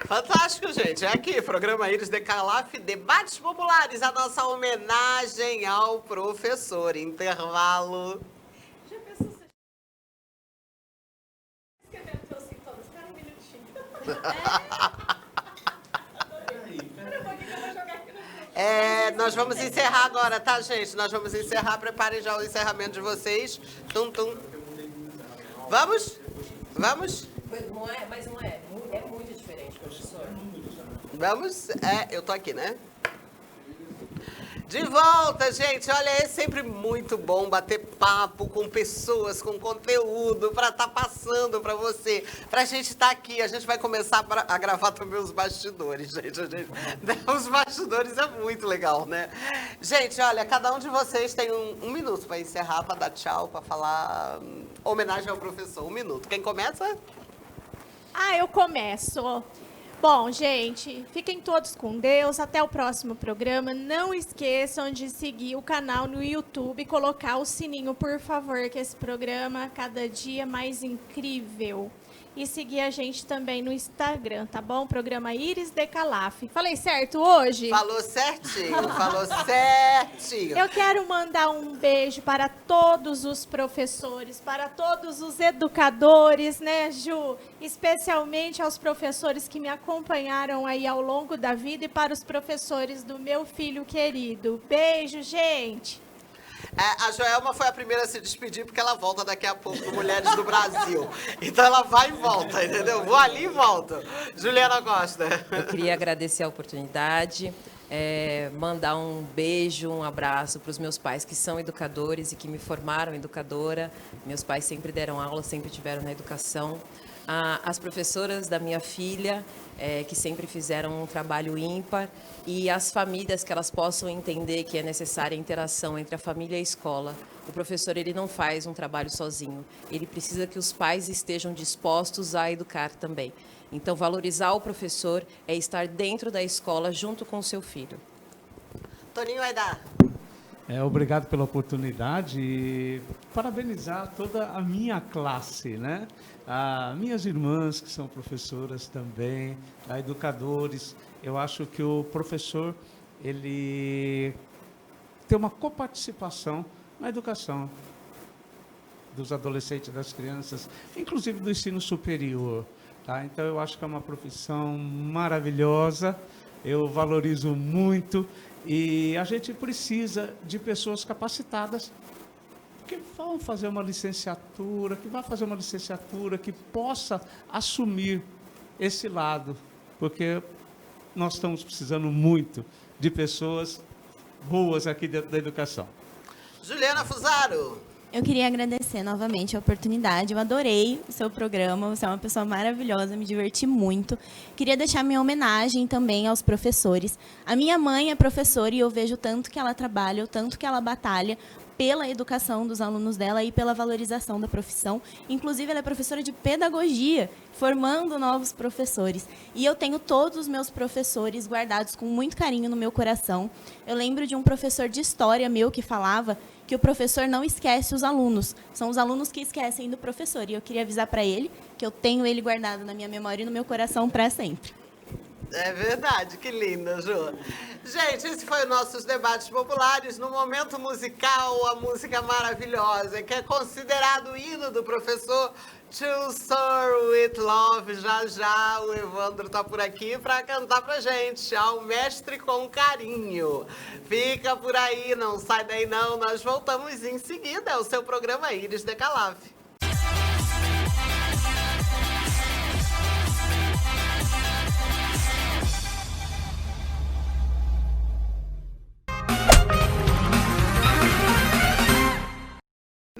Fantástico, gente. É aqui, programa Iris Decalaf, debates populares, a nossa homenagem ao professor. Intervalo. Já pensou se... Escrevendo teus sintomas? Espera um minutinho. Nós vamos encerrar agora, tá, gente? Nós vamos encerrar. Preparem já o encerramento de vocês. Tum, tum. Vamos? Vamos? Mas não é. É muito diferente, professor. Vamos? Eu tô aqui, né? De volta, gente. Olha, é sempre muito bom bater papo com pessoas, com conteúdo, para estar passando para você, para a gente estar aqui. A gente vai começar a gravar também os bastidores, gente. Os bastidores é muito legal, né? Gente, olha, cada um de vocês tem um minuto para encerrar, para dar tchau, para falar homenagem ao professor. 1 minuto. Quem começa? Eu começo. Bom, gente, fiquem todos com Deus. Até o próximo programa. Não esqueçam de seguir o canal no YouTube e colocar o sininho, por favor, que esse programa cada dia mais incrível. E seguir a gente também no Instagram, tá bom? Programa Iris Decalaf. Falei certo hoje? Falou certinho, falou certinho. Eu quero mandar um beijo para todos os professores, para todos os educadores, né, Ju? Especialmente aos professores que me acompanharam aí ao longo da vida e para os professores do meu filho querido. Beijo, gente! A Joelma foi a primeira a se despedir, porque ela volta daqui a pouco no Mulheres do Brasil. Então ela vai e volta, entendeu? Vou ali e volto. Juliana Costa. Eu queria agradecer a oportunidade, mandar um beijo, um abraço para os meus pais, que são educadores e que me formaram educadora. Meus pais sempre deram aula, sempre tiveram na educação. As professoras da minha filha, que sempre fizeram um trabalho ímpar, e as famílias, que elas possam entender que é necessária a interação entre a família e a escola. O professor, ele não faz um trabalho sozinho, ele precisa que os pais estejam dispostos a educar também. Então, valorizar o professor é estar dentro da escola junto com o seu filho. Toninho vai dar. Obrigado pela oportunidade e parabenizar toda a minha classe, né? Minhas irmãs, que são professoras também, educadores. Eu acho que o professor, ele tem uma coparticipação na educação dos adolescentes, das crianças, inclusive do ensino superior. Tá? Então, eu acho que é uma profissão maravilhosa, eu valorizo muito. E a gente precisa de pessoas capacitadas que vão fazer uma licenciatura, que possa assumir esse lado, porque nós estamos precisando muito de pessoas boas aqui dentro da educação. Juliana Fusaro. Eu queria agradecer novamente a oportunidade. Eu adorei o seu programa. Você é uma pessoa maravilhosa, me diverti muito. Queria deixar minha homenagem também aos professores. A minha mãe é professora e eu vejo tanto que ela trabalha, o tanto que ela batalha pela educação dos alunos dela e pela valorização da profissão. Inclusive, ela é professora de pedagogia, formando novos professores. E eu tenho todos os meus professores guardados com muito carinho no meu coração. Eu lembro de um professor de história meu que falava que o professor não esquece os alunos, são os alunos que esquecem do professor. E eu queria avisar para ele que eu tenho ele guardado na minha memória e no meu coração para sempre. É verdade, que linda, Ju. Gente, esse foi o nossos debates populares. No momento musical, a música maravilhosa, que é considerado o hino do professor To Serve With Love. Já já o Evandro tá por aqui para cantar pra gente, ao Mestre com Carinho. Fica por aí, não sai daí não, nós voltamos em seguida, é o seu programa Iris Decalave.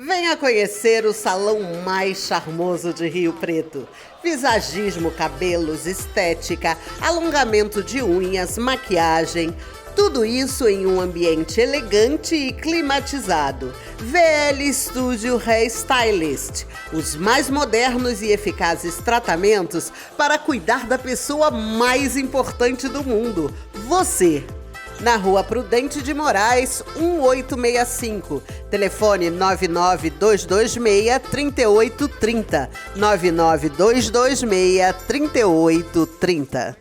Venha conhecer o salão mais charmoso de Rio Preto. Visagismo, cabelos, estética, alongamento de unhas, maquiagem, tudo isso em um ambiente elegante e climatizado. VL Studio Hairstylist, os mais modernos e eficazes tratamentos para cuidar da pessoa mais importante do mundo, você. Na Rua Prudente de Moraes, 1865. Telefone 99226-3830. 99226-3830.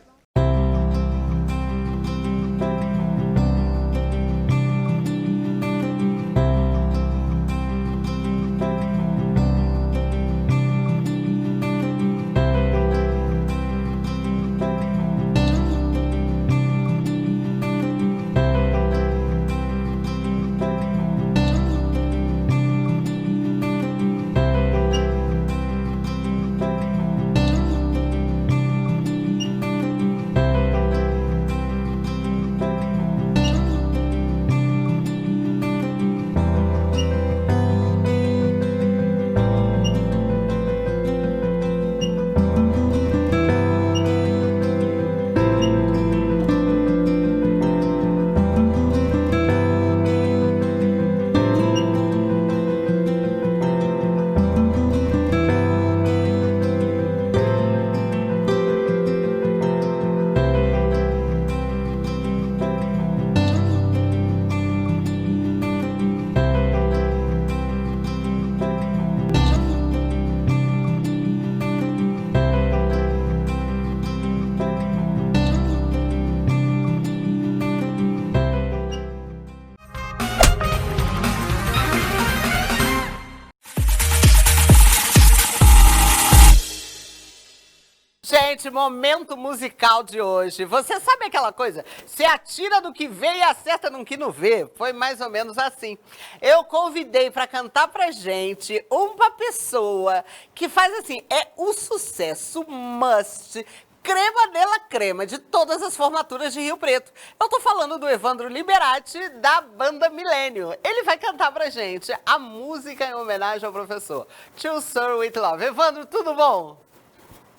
Gente, momento musical de hoje. Você sabe aquela coisa? Você atira do que vê e acerta no que não vê. Foi mais ou menos assim. Eu convidei para cantar pra gente uma pessoa que faz assim, é o sucesso must, crema dela crema, de todas as formaturas de Rio Preto. Eu tô falando do Evandro Liberati, da banda Milênio. Ele vai cantar pra gente a música em homenagem ao professor. To Serve With Love. Evandro, tudo bom?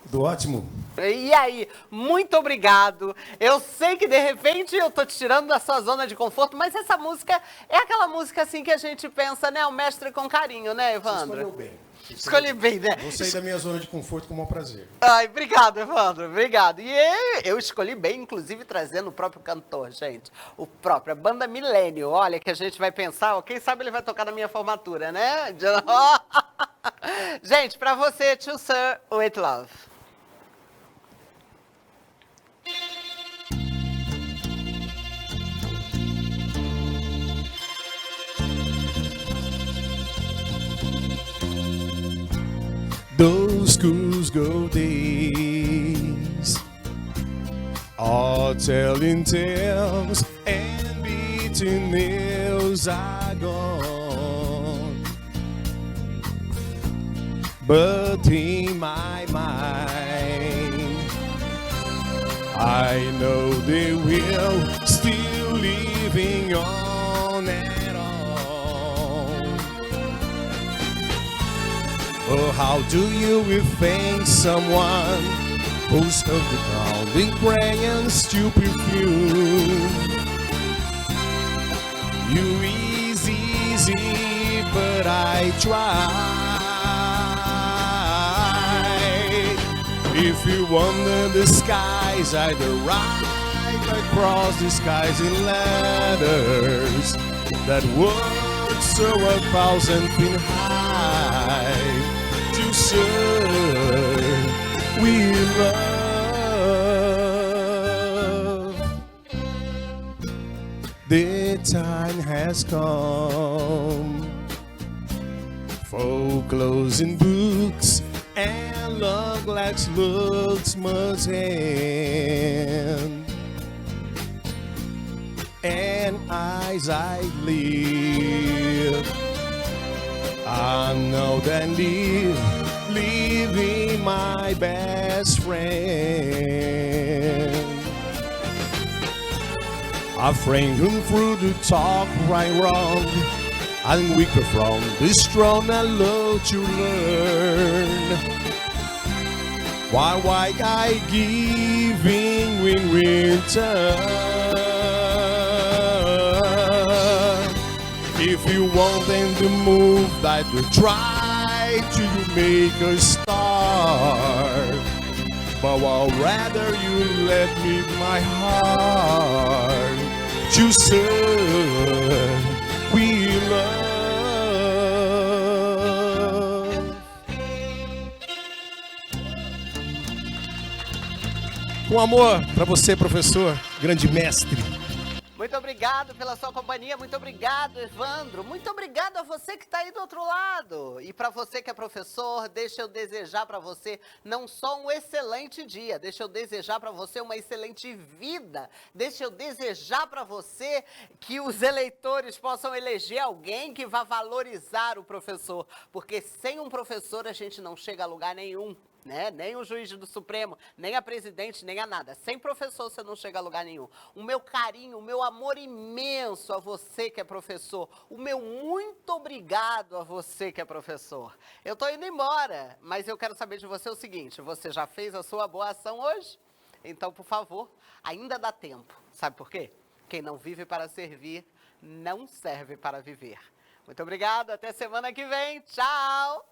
Tudo ótimo. E aí, muito obrigado. Eu sei que de repente eu tô te tirando da sua zona de conforto, mas essa música é aquela música assim que a gente pensa, né? O mestre com carinho, né, Evandro? Você escolheu bem. Escolhi bem, né? Vou sair da minha zona de conforto com o maior prazer. Ai, obrigado, Evandro, obrigado. E eu escolhi bem, inclusive, trazendo o próprio cantor, gente. O próprio, a banda Milênio. Olha, que a gente vai pensar, ó, quem sabe ele vai tocar na minha formatura, né? Gente, pra você, To Serve With Love. Those schoolgirl days are telling tales and beating nails are gone. But in my mind, I know they will still living on and on. Oh, how do you think someone who's of the pounding crayons to perfume? You is easy, but I try. If you wonder the skies, either write across the skies in letters that would soar 1,000 feet high. To serve with love. time has come for closing books and long looks must end. And as I live, I know that leaving my best friend. A friend who through the talk right wrong, and weaker from the strong and low to learn. Why I giving in return? If you want them to move, that will try to make a start. But I'd rather you let me my heart to serve we love. Com amor para você, professor, grande mestre. Muito obrigado pela sua companhia, muito obrigado, Evandro. Muito obrigado a você que está aí do outro lado. E para você que é professor, deixa eu desejar para você não só um excelente dia, deixa eu desejar para você uma excelente vida. Deixa eu desejar para você que os eleitores possam eleger alguém que vá valorizar o professor. Porque sem um professor a gente não chega a lugar nenhum. Né? Nem o juiz do Supremo, nem a presidente, nem a nada. Sem professor você não chega a lugar nenhum. O meu carinho, o meu amor imenso a você que é professor. O meu muito obrigado a você que é professor. Eu tô indo embora, mas eu quero saber de você o seguinte: você já fez a sua boa ação hoje? Então, por favor, ainda dá tempo. Sabe por quê? Quem não vive para servir, não serve para viver. Muito obrigado, até semana que vem. Tchau!